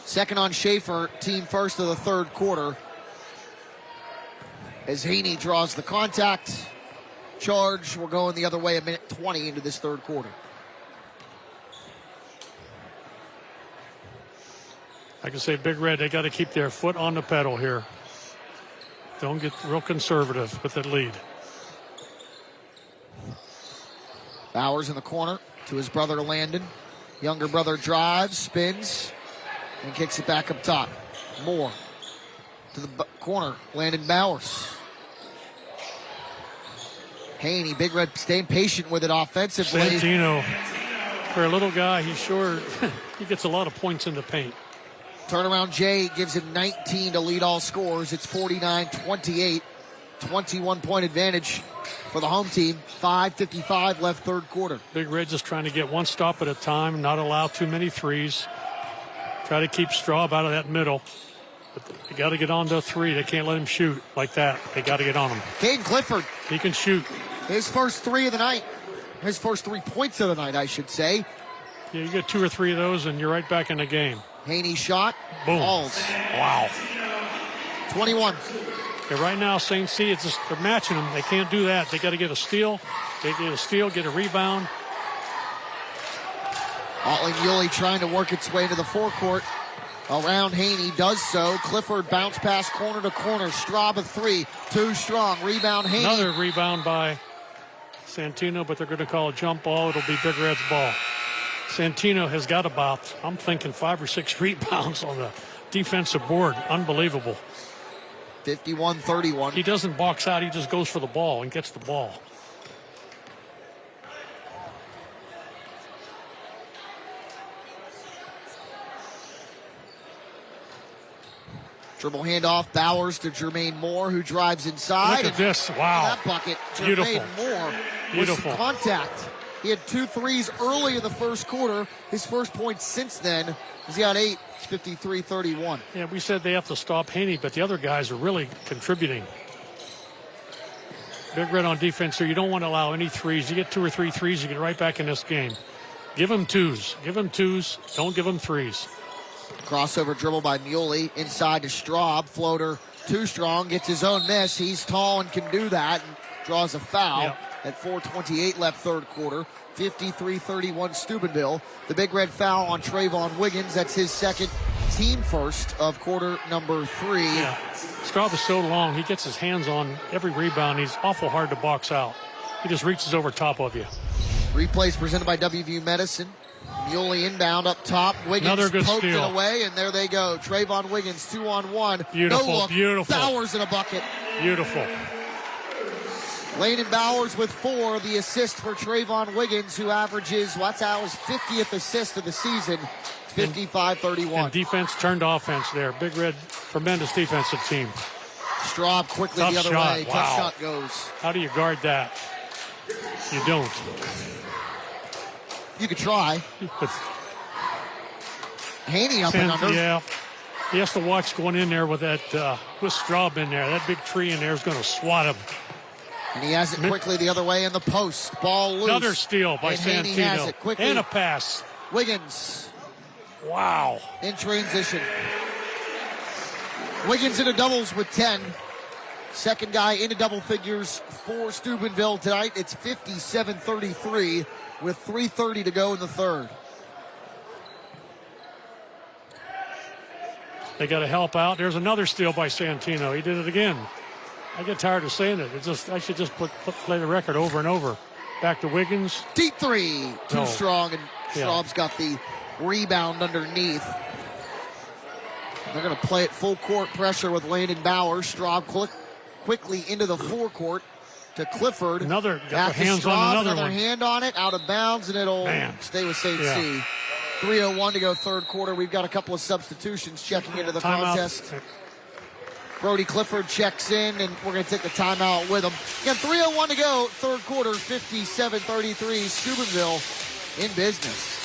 Second on Schaefer, team first of the third quarter. As Haney draws the contact. Charge. We're going the other way, 1:20 into this third quarter. I can say Big Red, they got to keep their foot on the pedal here. Don't get real conservative with that lead. Bowers in the corner to his brother Landon. Younger brother drives, spins, and kicks it back up top. Moore to the corner. Landon Bowers. Haney, Big Red staying patient with it offensively. Santino, for a little guy, he's sure he gets a lot of points in the paint. Turnaround Jay gives him 19 to lead all scores. It's 49-28. 21-point advantage for the home team. 5:55 left third quarter. Big Red just trying to get one stop at a time, not allow too many threes. Try to keep Straub out of that middle. But they got to get on to 3. They can't let him shoot like that. They got to get on him. Caden Clifford. He can shoot. His first 3 of the night. His first 3 points of the night, I should say. Yeah, you get 2 or 3 of those, and you're right back in the game. Haney shot. Boom. Falls. Wow. 21. Yeah, right now, St. C, it's just, they're matching them. They can't do that. They got to get a steal. They get a steal, get a rebound. Otling-Yuli trying to work its way into the forecourt. Around Haney, does so. Clifford bounce pass corner to corner. Straub a 3. Too strong. Rebound Haney. Another rebound by Santino, but they're going to call a jump ball. It'll be Big Red's ball. Santino has got about, I'm thinking, 5 or 6 rebounds on the defensive board. Unbelievable. 51-31. He doesn't box out. He just goes for the ball and gets the ball. Dribble handoff. Bowers to Jermaine Moore, who drives inside. Look at this. Wow. That bucket. Beautiful. Jermaine Moore Beautiful. with some contact. He had 2 threes early in the first quarter. His first point since then is he got 8. It's 53-31. Yeah, we said they have to stop Haney, but the other guys are really contributing. Big Red on defense here. You don't want to allow any threes. You get 2 or 3 threes, you get right back in this game. Give them 2s. Give them 2s. Don't give them 3s. Crossover dribble by Muley. Inside to Straub. Floater too strong. Gets his own miss. He's tall and can do that. And draws a foul. Yep. At 4:28 left third quarter. 53-31 Steubenville. The Big Red foul on Trayvon Wiggins. That's his second, team first of quarter number 3. Yeah. Straub is so long. He gets his hands on every rebound. He's awful hard to box out. He just reaches over top of you. Replays presented by WVU Medicine. Muley inbound up top. Wiggins Another good poked steal. it away, and there they go. Trayvon Wiggins 2-on-1. Beautiful, No look. beautiful. Bowers in a bucket. Beautiful. Landon Bowers with 4, the assist for Trayvon Wiggins, who averages Watsau's 50th assist of the season, 55-31. And defense turned offense there. Big Red, tremendous defensive team. Straub quickly Tough the other shot. way. Wow. Tough shot goes. How do you guard that? You don't. You could try. Haney up and under. Yeah. He has to watch going in there with that with Straub in there. That big tree in there is going to swat him. And he has it quickly the other way in the post. Ball loose. Another steal by and Haney has Santino. it quickly. And a pass. Wiggins. Wow. In transition. Wiggins into doubles with 10. Second guy into double figures for Steubenville tonight. It's 57-33 with 3:30 to go in the third. They got to help out. There's another steal by Santino. He did it again. I get tired of saying it. I should just play the record over and over. Back to Wiggins. Deep three. Too strong, and Straub's got the rebound underneath. They're going to play it full court pressure with Landon Bowers. Straub quickly into the forecourt to Clifford. Another got hands Straub, on another one. Hand on it, out of bounds, and it'll stay with St. C. 3:01 to go third quarter. We've got a couple of substitutions checking into the contest. Brody Clifford checks in, and we're going to take the timeout with him. Again, 3:01 to go, third quarter, 57-33, Steubenville in business.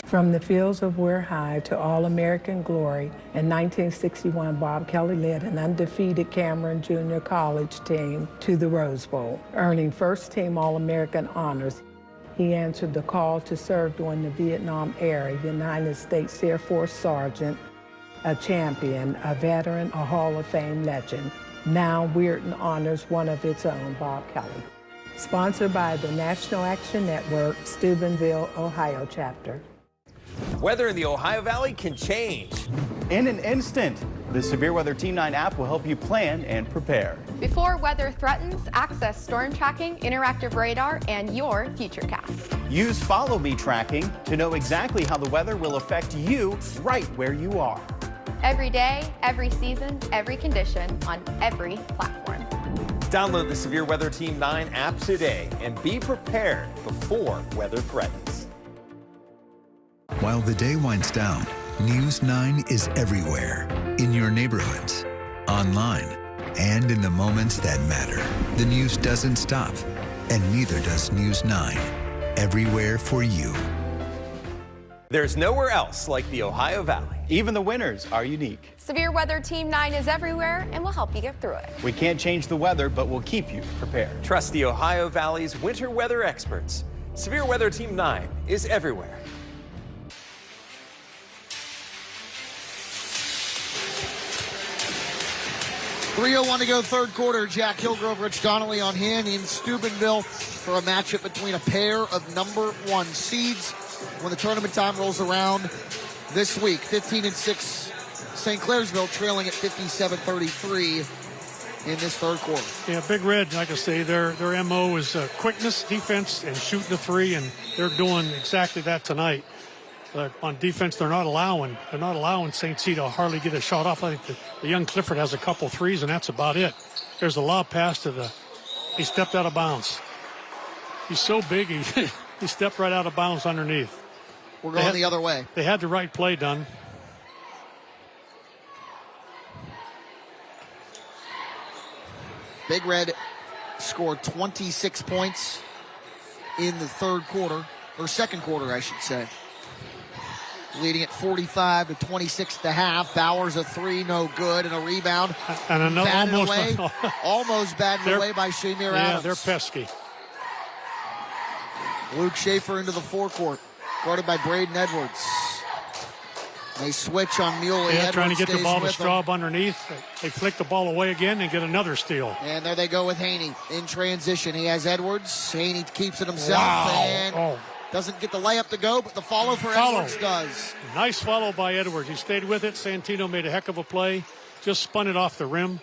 From the fields of Weir High to All-American glory, in 1961, Bob Kelly led an undefeated Cameron Junior College team to the Rose Bowl, earning first-team All-American honors. He answered the call to serve during the Vietnam era, United States Air Force Sergeant, a champion, a veteran, a Hall of Fame legend. Now Weirton honors one of its own, Bob Kelly. Sponsored by the National Action Network, Steubenville, Ohio chapter. Weather in the Ohio Valley can change. In an instant, the Severe Weather Team 9 app will help you plan and prepare. Before weather threatens, access storm tracking, interactive radar, and your futurecast. Use Follow Me tracking to know exactly how the weather will affect you right where you are. Every day, every season, every condition on every platform. Download the Severe Weather Team 9 app today and be prepared before weather threatens. While the day winds down, News 9 is everywhere. In your neighborhoods, online, and in the moments that matter. The news doesn't stop, and neither does News 9. Everywhere for you. There's nowhere else like the Ohio Valley. Even the winners are unique. Severe Weather Team 9 is everywhere and will help you get through it. We can't change the weather, but we'll keep you prepared. Trust the Ohio Valley's winter weather experts. Severe Weather Team 9 is everywhere. .301 to go third quarter. Jack Hillgrove, Rich Donnelly on hand in Steubenville for a matchup between a pair of number 1 seeds when the tournament time rolls around this week. 15-6 St. Clairsville trailing at 57-33 in this third quarter. Yeah, Big Red, like I say, their MO is quickness, defense, and shooting the three, and they're doing exactly that tonight. But on defense, they're not allowing St. C to hardly get a shot off. I think the young Clifford has a couple threes, and that's about it. There's a lob pass to he stepped out of bounds. He's so big, he stepped right out of bounds underneath. We're going the other way. They had the right play done. Big Red scored 26 points in the third quarter, or second quarter, I should say. Leading at 45-26 at the half. Bowers a three, no good, and a rebound. And another almost batted away by Shamir Adams. Yeah, they're pesky. Luke Schaefer into the forecourt, guarded by Braden Edwards. They switch on Muley. Yeah, trying to get the ball to Straub underneath. They flick the ball away again and get another steal. And there they go with Haney in transition. He has Edwards. Haney keeps it himself. Wow. And doesn't get the layup to go, but the follow for Edwards does. Nice follow by Edwards. He stayed with it. Santino made a heck of a play. Just spun it off the rim.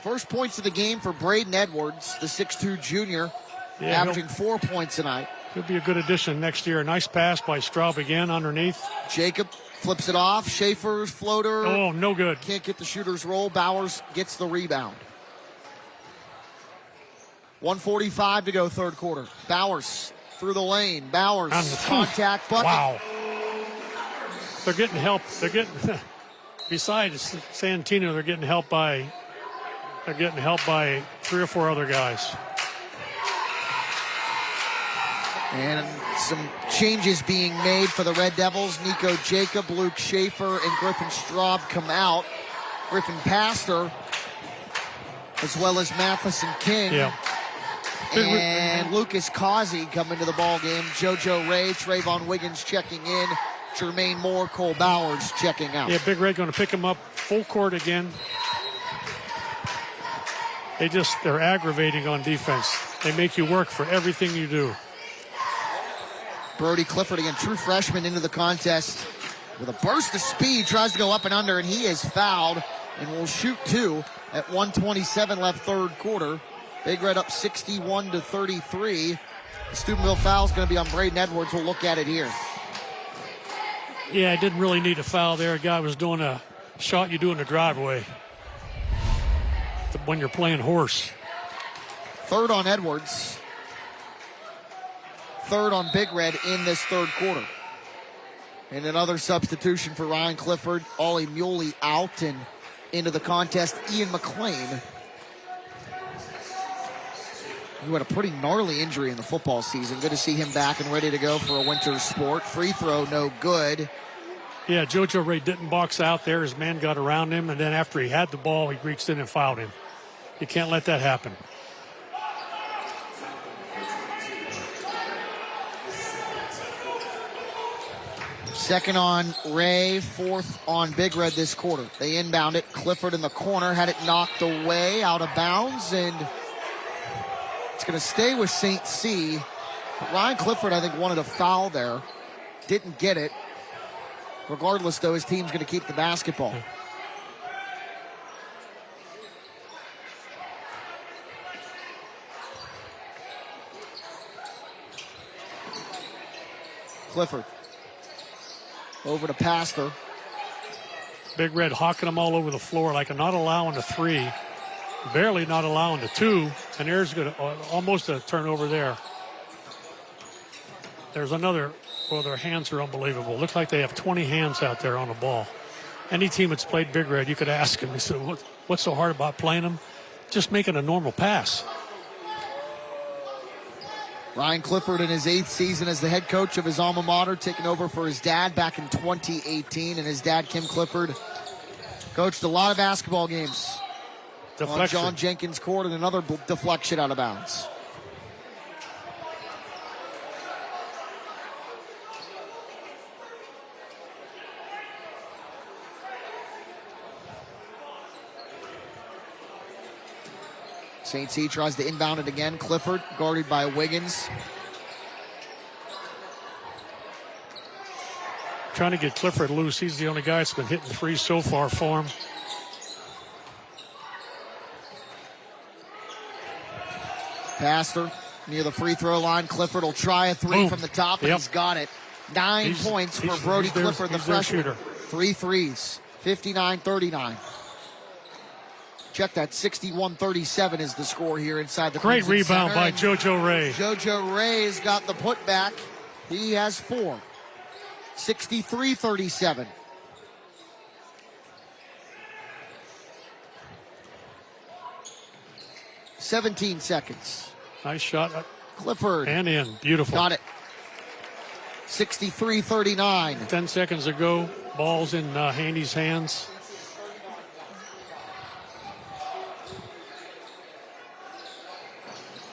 First points of the game for Braden Edwards, the 6'2 junior, averaging 4 points tonight. Could be a good addition next year. Nice pass by Straub again underneath. Jacob flips it off. Schaefer's floater. Oh, no good. Can't get the shooter's roll. Bowers gets the rebound. 1:45 to go, third quarter. Bowers through the lane. Bowers, contact bucket. Wow. They're getting help. They're getting, besides Santino, they're getting help by 3 or 4 other guys. And some changes being made for the Red Devils. Nico Jacob, Luke Schaefer, and Griffin Straub come out. Griffin Pastor, as well as Matheson King. Yeah. And Lucas Causey come into the ball game. JoJo Ray, Trayvon Wiggins checking in. Jermaine Moore, Cole Bowers checking out. Yeah, Big Red going to pick him up full court again. They're aggravating on defense. They make you work for everything you do. Brody Clifford again, true freshman into the contest with a burst of speed, tries to go up and under, and he is fouled and will shoot 2 at 1:27 left, third quarter. Big Red up 61-33. The Steubenville foul is going to be on Braden Edwards. We'll look at it here. Yeah, I didn't really need a foul there. A guy was doing a shot you do in the driveway when you're playing horse. Third on Edwards. Third on Big Red in this third quarter. And another substitution for Ryan Clifford. Ollie Muley out, and into the contest, Ian McLean, who had a pretty gnarly injury in the football season. Good to see him back and ready to go for a winter sport. Free throw, no good. Yeah, JoJo Ray didn't box out there. His man got around him, and then after he had the ball, he reached in and fouled him. You can't let that happen. Second on Ray, fourth on Big Red this quarter. They inbound it. Clifford in the corner, had it knocked away, out of bounds, and it's going to stay with St. C. But Ryan Clifford, I think, wanted a foul there. Didn't get it. Regardless, though, his team's going to keep the basketball. Clifford. Over to Pastor. Big Red hawking them all over the floor, like not allowing the 3, barely not allowing the 2, and there's almost a turnover there. There's another. Well, their hands are unbelievable. Looks like they have 20 hands out there on the ball. Any team that's played Big Red, you could ask them. They said, what's so hard about playing them? Just making a normal pass. Ryan Clifford in his 8th season as the head coach of his alma mater, taking over for his dad back in 2018. And his dad, Kim Clifford, coached a lot of basketball games Deflection. on John Jenkins' court, and another deflection out of bounds. St. C tries to inbound it again. Clifford guarded by Wiggins. Trying to get Clifford loose. He's the only guy that's been hitting threes so far for him. Pastor near the free throw line. Clifford will try a 3 from the top, and he's got it. 9 points for Brody Clifford, the freshman. 3 threes. 59-39. Check that, 61-37 is the score here inside the Great Crimson rebound Center. by JoJo Ray. JoJo Ray's got the putback. He has 4. 63-37. "17 seconds. Nice shot. Clifford. And in. Beautiful. Got it. 63-39. 10 seconds ago, ball's in Handy's hands.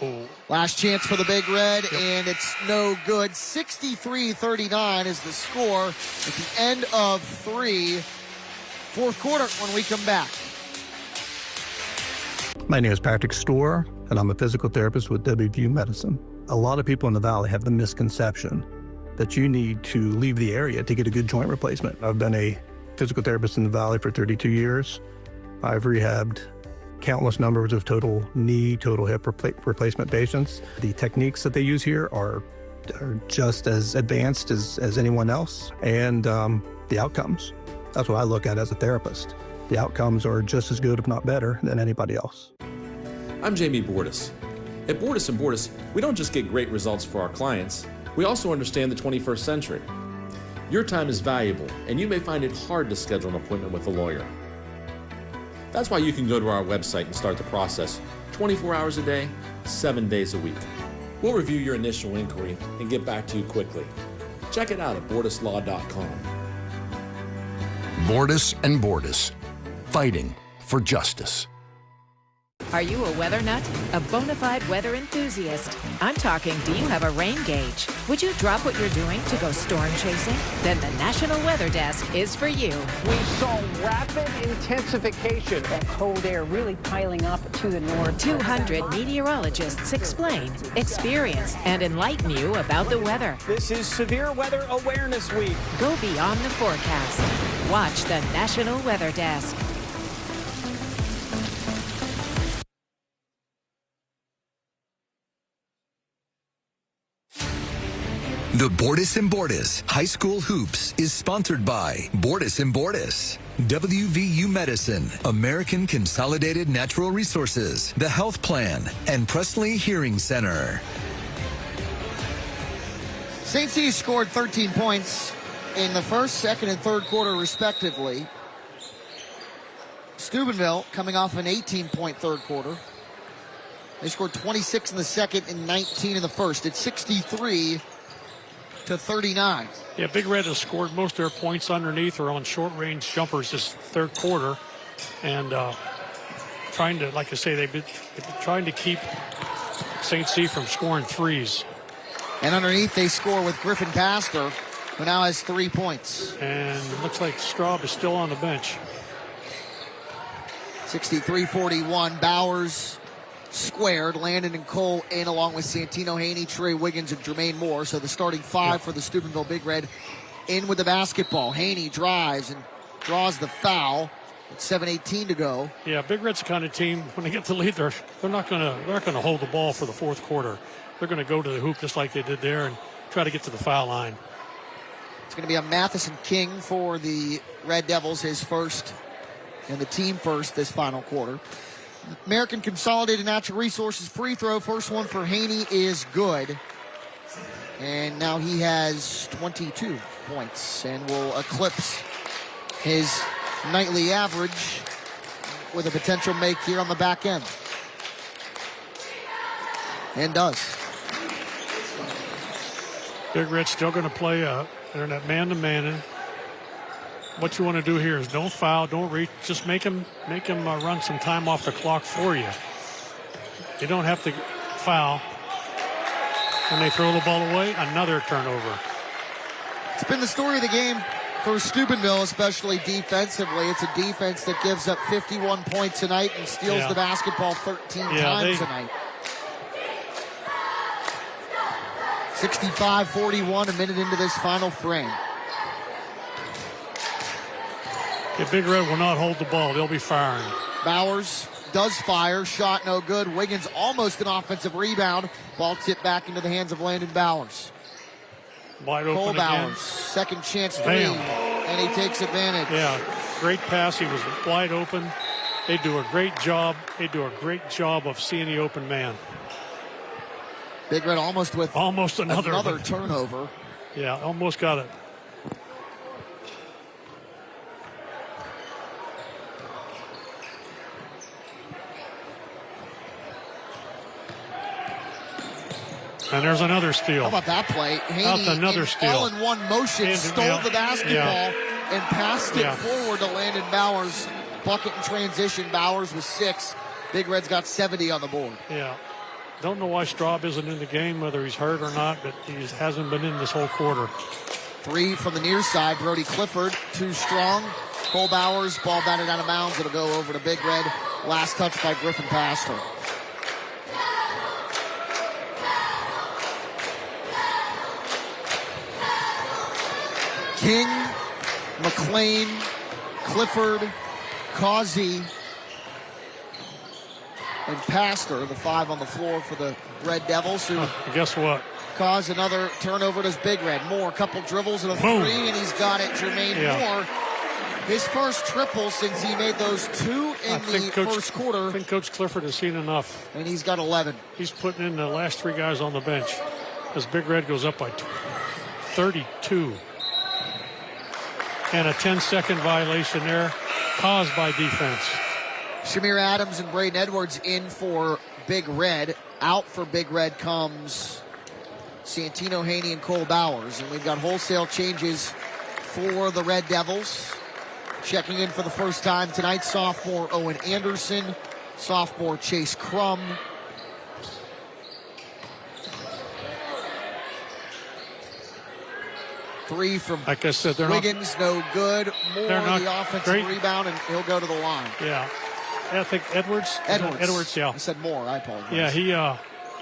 Oh. Last chance for the Big Red, and it's no good. 63-39 is the score at the end of 3. Fourth quarter when we come back. My name is Patrick Storr, and I'm a physical therapist with WTOV Medicine. A lot of people in the Valley have the misconception that you need to leave the area to get a good joint replacement. I've been a physical therapist in the Valley for 32 years. I've rehabbed countless numbers of total knee, total hip replacement patients. The techniques that they use here are just as advanced as anyone else, and the outcomes. That's what I look at as a therapist. The outcomes are just as good, if not better, than anybody else. I'm Jamie Bordas. At Bordas Bordas, we don't just get great results for our clients, we also understand the 21st century. Your time is valuable, and you may find it hard to schedule an appointment with a lawyer. That's why you can go to our website and start the process 24 hours a day, 7 days a week. We'll review your initial inquiry and get back to you quickly. Check it out at bordaslaw.com. Bordas and Bordas, fighting for justice. Are you a weather nut? A bona fide weather enthusiast? I'm talking, do you have a rain gauge? Would you drop what you're doing to go storm chasing? Then the National Weather Desk is for you. We saw rapid intensification. That cold air really piling up to the north. 200 meteorologists explain, experience, and enlighten you about the weather. This is Severe Weather Awareness Week. Go beyond the forecast. Watch the National Weather Desk. The Bordas and Bordas High School Hoops is sponsored by Bordas and Bordas, WVU Medicine, American Consolidated Natural Resources, The Health Plan, and Presley Hearing Center. St. C scored 13 points in the first, second, and third quarter, respectively. Steubenville coming off an 18-point third quarter. They scored 26 in the second and 19 in the first. It's 63-39. Yeah, Big Red has scored most of their points underneath or on short-range jumpers this third quarter. And trying to, like I say, they've been trying to keep St. C from scoring threes. And underneath, they score with Griffin Pastor, who now has 3 points. And looks like Straub is still on the bench. 63-41. Bowers squared. Landon and Cole in along with Santino, Haney, Trey Wiggins, and Jermaine Moore. So the starting five for the Steubenville Big Red in with the basketball. Haney drives and draws the foul. With 7:18 to go. Yeah, Big Red's the kind of team, when they get the lead, they're not gonna hold the ball for the fourth quarter. They're gonna go to the hoop just like they did there and try to get to the foul line. It's gonna be a Matheson King for the Red Devils, his first and the team first this final quarter. American Consolidated Natural Resources free throw. First one for Haney is good. And now he has 22 points and will eclipse his nightly average with a potential make here on the back end. And does. Big Red's still going to play they're in that man-to-man. What you want to do here is don't foul, don't reach, just make him run some time off the clock for you. You don't have to foul. When they throw the ball away, another turnover. It's been the story of the game for Steubenville, especially defensively. It's a defense that gives up 51 points tonight and steals the basketball 13 times tonight. 65-41, a minute into this final frame. The Big Red will not hold the ball. They'll be firing. Bowers does fire. Shot no good. Wiggins almost an offensive rebound. Ball tipped back into the hands of Landon Bowers. Wide open Cole Bowers, again. second chance three, and he takes advantage. Yeah, great pass. He was wide open. They do a great job. They do a great job of seeing the open man. Big Red almost with another turnover. Yeah, almost got it. And there's another steal. How about that play? Haney, another steal. All in one motion, stole the basketball and passed it forward to Landon Bowers. Bucket and transition. Bowers with 6. Big Red's got 70 on the board. Yeah. Don't know why Straub isn't in the game, whether he's hurt or not, but he hasn't been in this whole quarter. 3 from the near side. Brody Clifford, too strong. Cole Bowers, ball batted out of bounds. It'll go over to Big Red. Last touch by Griffin Pastor. King, McLean, Clifford, Causey, and Pastor, the 5 on the floor for the Red Devils, who guess what? Cause another turnover. Does Big Red. Moore, a couple dribbles and a 3, and he's got it. Jermaine Moore His first triple since he made those two in the first quarter. I think Coach Clifford has seen enough. And he's got 11. He's putting in the last 3 guys on the bench as Big Red goes up by 32. And a 10-second violation there caused by defense. Shamir Adams and Braden Edwards in for Big Red. Out for Big Red comes Santino Haney and Cole Bowers. And we've got wholesale changes for the Red Devils. Checking in for the first time tonight, sophomore Owen Anderson, sophomore Chase Crum. Three from like I said, Wiggins, no good. More the offensive rebound, and he'll go to the line. Yeah. I think Edwards, yeah. I said Moore, I apologize. Yeah,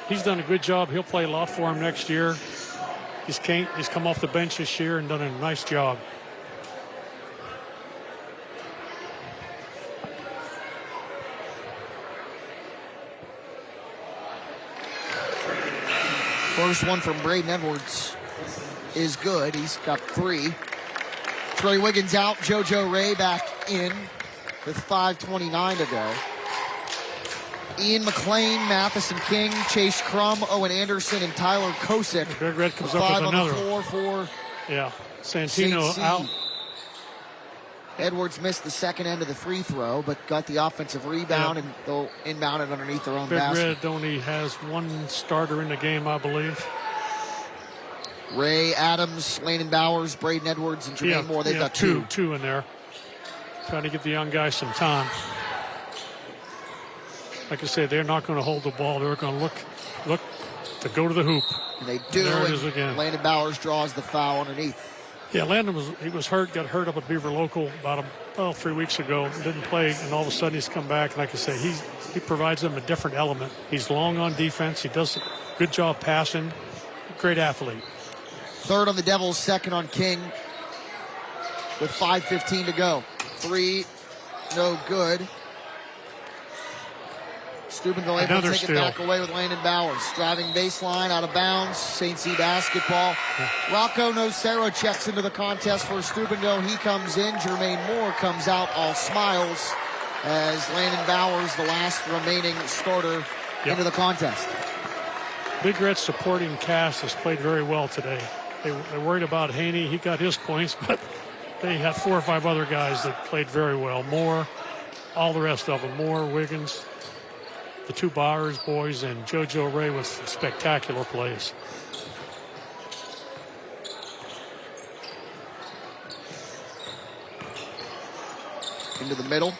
he's done a good job. He'll play a lot for him next year. He's come off the bench this year and done a nice job. First one from Braden Edwards is good. He's got 3. Trey Wiggins out. JoJo Ray back in with 5:29 to go. Ian McLean, Matheson King, Chase Crum, Owen Anderson, and Tyler Kosick. Big Red comes up with another. 5 on the floor for Santino out. Edwards missed the second end of the free throw, but got the offensive rebound, and they'll inbound it underneath their own basket. Big Red only has 1 starter in the game, I believe. Ray Adams, Landon Bowers, Braden Edwards, and Jermaine Moore. They've got 2 in there. Trying to give the young guys some time. Like I said, they're not going to hold the ball. They're going to look to go to the hoop. And they do. There it is again. Landon Bowers draws the foul underneath. Yeah, Landon was hurt, got hurt up at Beaver Local about 3 weeks ago. Didn't play, and all of a sudden he's come back. And like I say, he provides them a different element. He's long on defense. He does a good job passing. Great athlete. Third on the Devils, second on King with 5:15 to go. 3, no good. Steubenville able to take it back away with Landon Bowers. Driving baseline, out of bounds. St. C basketball. Rocco Nocero checks into the contest for Steubenville. He comes in. Jermaine Moore comes out, all smiles, as Landon Bowers, the last remaining starter, into the contest. Big Red supporting cast has played very well today. They're worried about Haney. He got his points, but they had 4 or 5 other guys that played very well. Moore, all the rest of them. Moore, Wiggins, the 2 Bowers boys, and JoJo Ray with spectacular plays. Into the middle.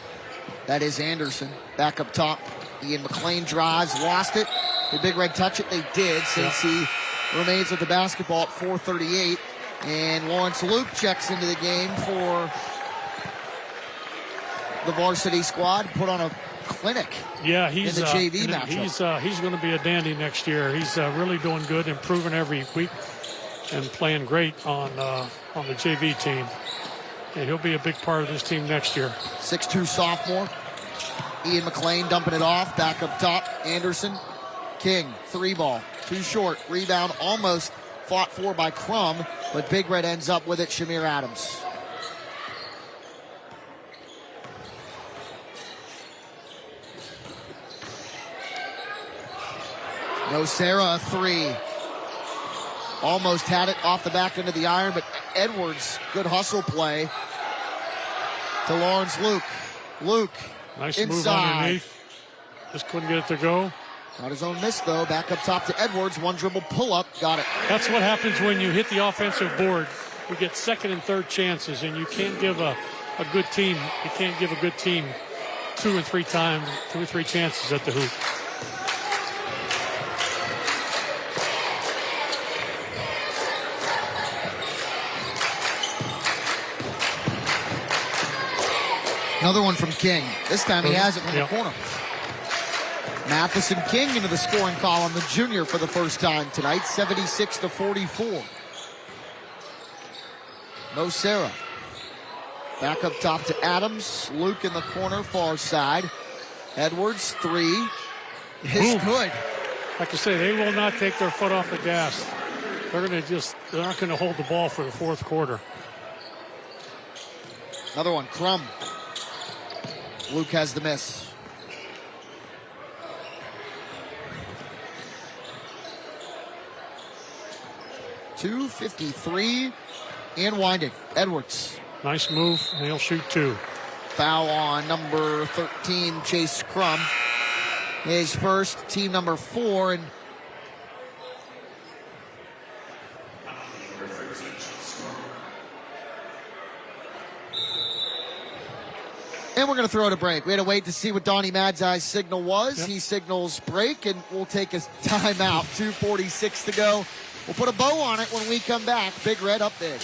That is Anderson. Back up top. Ian McLean drives, lost it. Did Big Red touch it? They did, since he remains with the basketball at 4:38. And Lawrence Luke checks into the game for the varsity squad. Put on a clinic. Yeah, he's in the JV matchup. He's going to be a dandy next year. He's really doing good, improving every week, and playing great on the JV team. And he'll be a big part of this team next year. 6'2" sophomore. Ian McLean dumping it off. Back up top. Anderson. King. 3 ball. Too short. Rebound almost fought for by Crum, but Big Red ends up with it. Shamir Adams. Nocera, a 3. Almost had it off the back end of the iron, but Edwards, good hustle play to Lawrence Luke. Luke, nice inside. Move underneath. Just couldn't get it to go. Got his own miss, though. Back up top to Edwards. 1 dribble pull-up. Got it. That's what happens when you hit the offensive board. You get second and third chances, and you can't give a good team. You can't give a good team 2 or 3 chances at the hoop. Another one from King. This time he has it from the corner. Matheson King into the scoring column, the junior, for the first time tonight, 76-44. Nocera. Back up top to Adams. Luke in the corner, far side. Edwards, 3. Is good. Like I say, they will not take their foot off the gas. They're not going to hold the ball for the fourth quarter. Another one, Crum. Luke has the miss. .253 and winding. Edwards. Nice move, and he'll shoot 2. Foul on number 13, Chase Crum. His first, team number 4, and we're going to throw it a break. We had to wait to see what Donnie Madzeye's signal was. Yep. He signals break, and we'll take a timeout. 2:46 to go. We'll put a bow on it when we come back. Big Red up big.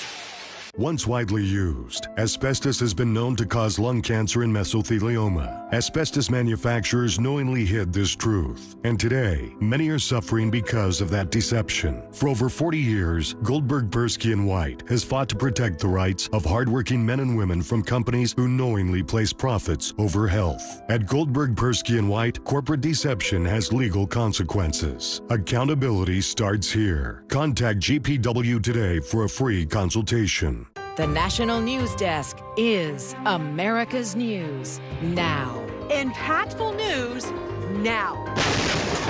Once widely used, asbestos has been known to cause lung cancer and mesothelioma. Asbestos manufacturers knowingly hid this truth, and today, many are suffering because of that deception. For over 40 years, Goldberg, Persky & White has fought to protect the rights of hardworking men and women from companies who knowingly place profits over health. At Goldberg, Persky & White, corporate deception has legal consequences. Accountability starts here. Contact GPW today for a free consultation. The National News Desk is America's News Now. Impactful news now.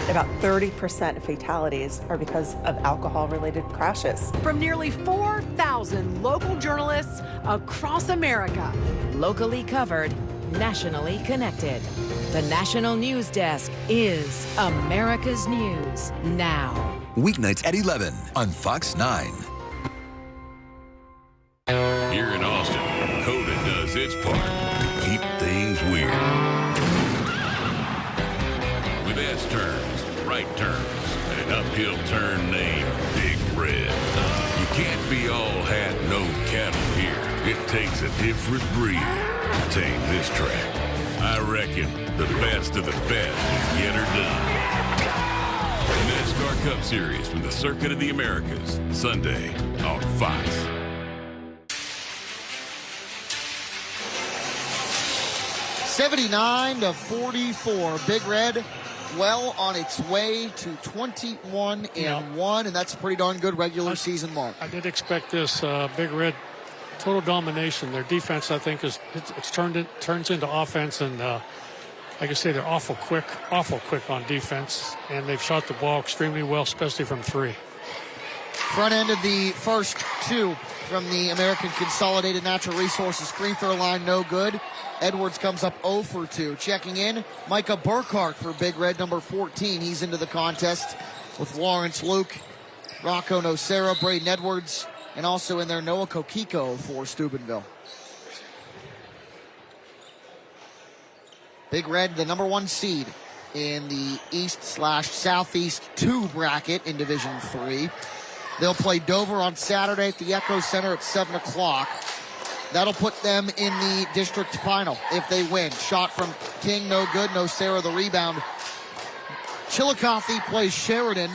About 30% of fatalities are because of alcohol-related crashes. From nearly 4,000 local journalists across America. Locally covered, nationally connected. The National News Desk is America's News Now. Weeknights at 11 on Fox 9. Here in Austin, Coda does its part to keep things weird. With S-turns, right turns, and an uphill turn named Big Red. You can't be all hat, no cattle here. It takes a different breed to tame this track. I reckon the best of the best will get her done. The NASCAR Cup Series from the Circuit of the Americas, Sunday on Fox. 79-44. Big Red well on its way to 21-1, and that's a pretty darn good regular season mark. I did expect this. Big Red, total domination. Their defense, I think, turns into offense, and like I say, they're awful quick on defense, and they've shot the ball extremely well, especially from 3. Front end of the first 2 from the American Consolidated Natural Resources free throw line, no good. Edwards comes up 0 for 2. Checking in, Micah Burkhart for Big Red, number 14. He's into the contest with Lawrence Luke, Rocco Nocera, Braden Edwards, and also in there Noah Kokiko for Steubenville. Big Red, the number 1 seed in the East/Southeast 2 bracket in Division 3. They'll play Dover on Saturday at the Echo Center at 7 o'clock. That'll put them in the district final if they win. Shot from King, no good. Nocera the rebound. Chillicothe plays Sheridan,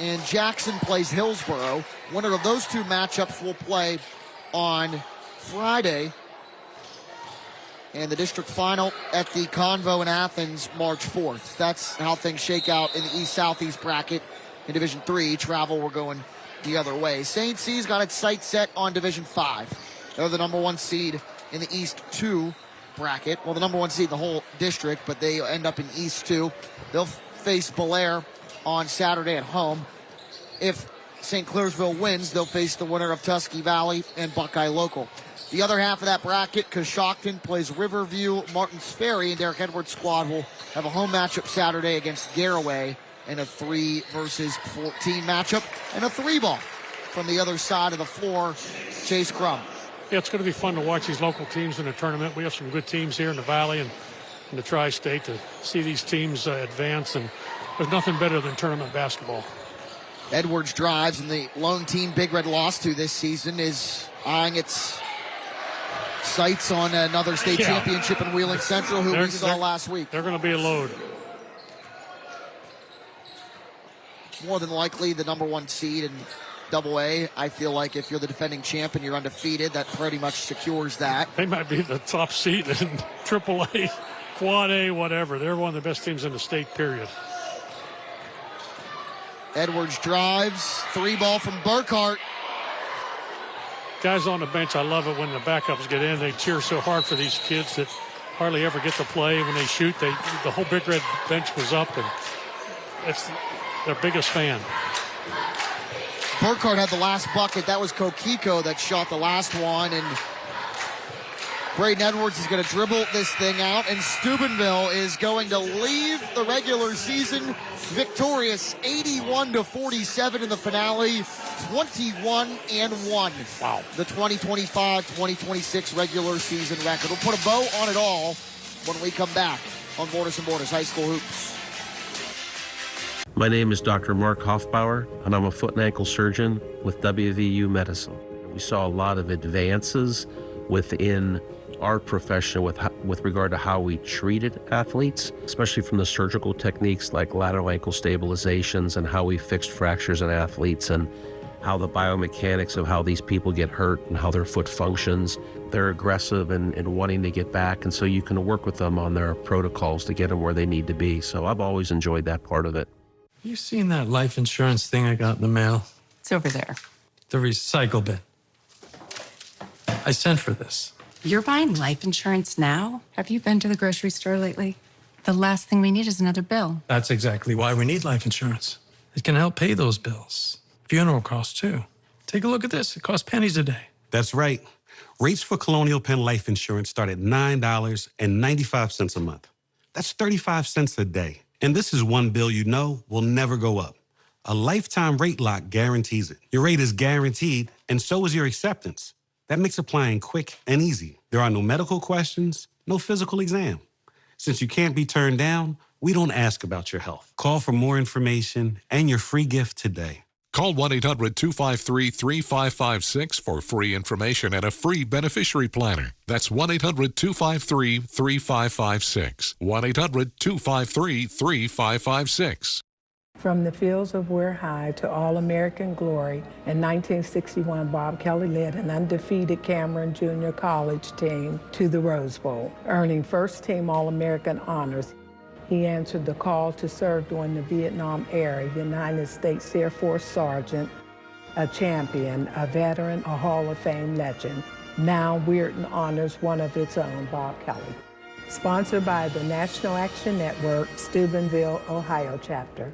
and Jackson plays Hillsborough. Winner of those 2 matchups will play on Friday. And the district final at the Convo in Athens, March 4th. That's how things shake out in the East-Southeast bracket in Division 3. Travel, we're going the other way. St. C's got its sights set on Division 5. They're the number 1 seed in the East 2 bracket. Well, the number 1 seed in the whole district, but they end up in East 2. They'll face Belair on Saturday at home. If St. Clairsville wins, they'll face the winner of Tusky Valley and Buckeye Local. The other half of that bracket, Coshocton plays Riverview, Martins Ferry, and Derek Edwards' squad will have a home matchup Saturday against Garaway in a 3 versus 14 matchup, and a 3-ball from the other side of the floor, Chase Crum. Yeah, it's going to be fun to watch these local teams in the tournament. We have some good teams here in the Valley and in the Tri-State to see these teams advance, and there's nothing better than tournament basketball. Edwards drives, and the lone team Big Red lost to this season is eyeing its sights on another state championship in Wheeling Central, who we saw last week. They're going to be a load. More than likely the number 1 seed in AA. I feel like if you're the defending champ and you're undefeated, that pretty much secures that. They might be the top seed in AAA, Quad A, whatever. They're one of the best teams in the state, period. Edwards drives, 3-ball from Burkhart. Guys on the bench, I love it when the backups get in. They cheer so hard for these kids that hardly ever get to play. When they shoot, the whole Big Red bench was up, and it's their biggest fan. Burkhardt had the last bucket. That was Kokiko that shot the last one, and Braden Edwards is going to dribble this thing out, and Steubenville is going to leave the regular season victorious 81-47 in the finale, 21-1. Wow. The 2025-2026 regular season record. We'll put a bow on it all when we come back on Bordas Bordas High School Hoops. My name is Dr. Mark Hoffbauer, and I'm a foot and ankle surgeon with WVU Medicine. We saw a lot of advances within our profession with regard to how we treated athletes, especially from the surgical techniques like lateral ankle stabilizations and how we fixed fractures in athletes and how the biomechanics of how these people get hurt and how their foot functions. They're aggressive and wanting to get back, and so you can work with them on their protocols to get them where they need to be. So I've always enjoyed that part of it. You seen that life insurance thing I got in the mail? It's over there. The recycle bin. I sent for this. You're buying life insurance now? Have you been to the grocery store lately? The last thing we need is another bill. That's exactly why we need life insurance. It can help pay those bills. Funeral costs, too. Take a look at this. It costs pennies a day. That's right. Rates for Colonial Penn Life Insurance start at $9.95 a month. That's 35 cents a day. And this is one bill you know will never go up. A lifetime rate lock guarantees it. Your rate is guaranteed, and so is your acceptance. That makes applying quick and easy. There are no medical questions, no physical exam. Since you can't be turned down, we don't ask about your health. Call for more information and your free gift today. Call 1-800-253-3556 for free information and a free beneficiary planner. That's 1-800-253-3556. 1-800-253-3556. From the fields of Weir High to All-American glory, in 1961, Bob Kelly led an undefeated Cameron Junior College team to the Rose Bowl, earning first-team All-American honors. He answered the call to serve during the Vietnam era, United States Air Force Sergeant, a champion, a veteran, a Hall of Fame legend. Now Weirton honors one of its own, Bob Kelly. Sponsored by the National Action Network, Steubenville, Ohio chapter.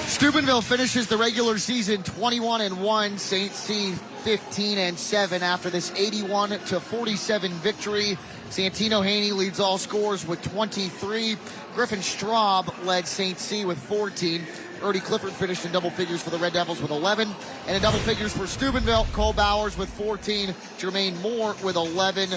Steubenville finishes the regular season 21-1. St. C 15-7 after this 81-47 victory. Santino Haney leads all scorers with 23. Griffin Straub led St. C with 14. Ernie Clifford finished in double figures for the Red Devils with 11. And in double figures for Steubenville, Cole Bowers with 14. Jermaine Moore with 11.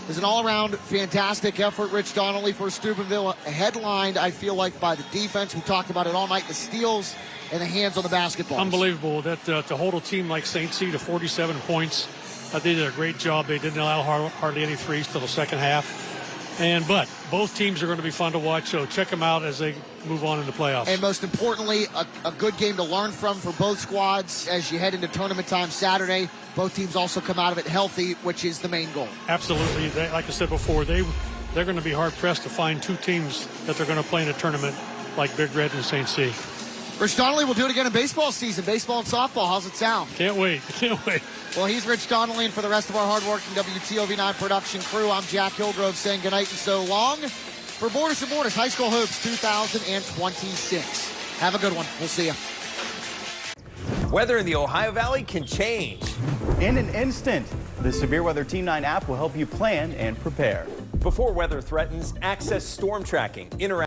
It's an all-around fantastic effort. Rich Donnelly for Steubenville, headlined, I feel like, by the defense. We talked about it all night, the steals and the hands on the basketball. Unbelievable that to hold a team like St. C to 47 points. They did a great job. They didn't allow hardly any threes till the second half. But both teams are going to be fun to watch, so check them out as they move on in the playoffs. And most importantly, a good game to learn from for both squads as you head into tournament time Saturday. Both teams also come out of it healthy, which is the main goal. Absolutely. Like I said before, they're going to be hard-pressed to find two teams that they're going to play in a tournament like Big Red and St. C. Rich Donnelly will do it again in baseball season. Baseball and softball. How's it sound? Can't wait. Well, he's Rich Donnelly, and for the rest of our hardworking WTOV 9 production crew, I'm Jack Hillgrove saying goodnight and so long. For Bordas Bordas High School Hoops 2026. Have a good one. We'll see you. Weather in the Ohio Valley can change in an instant. The Severe Weather Team 9 app will help you plan and prepare. Before weather threatens, access storm tracking, interact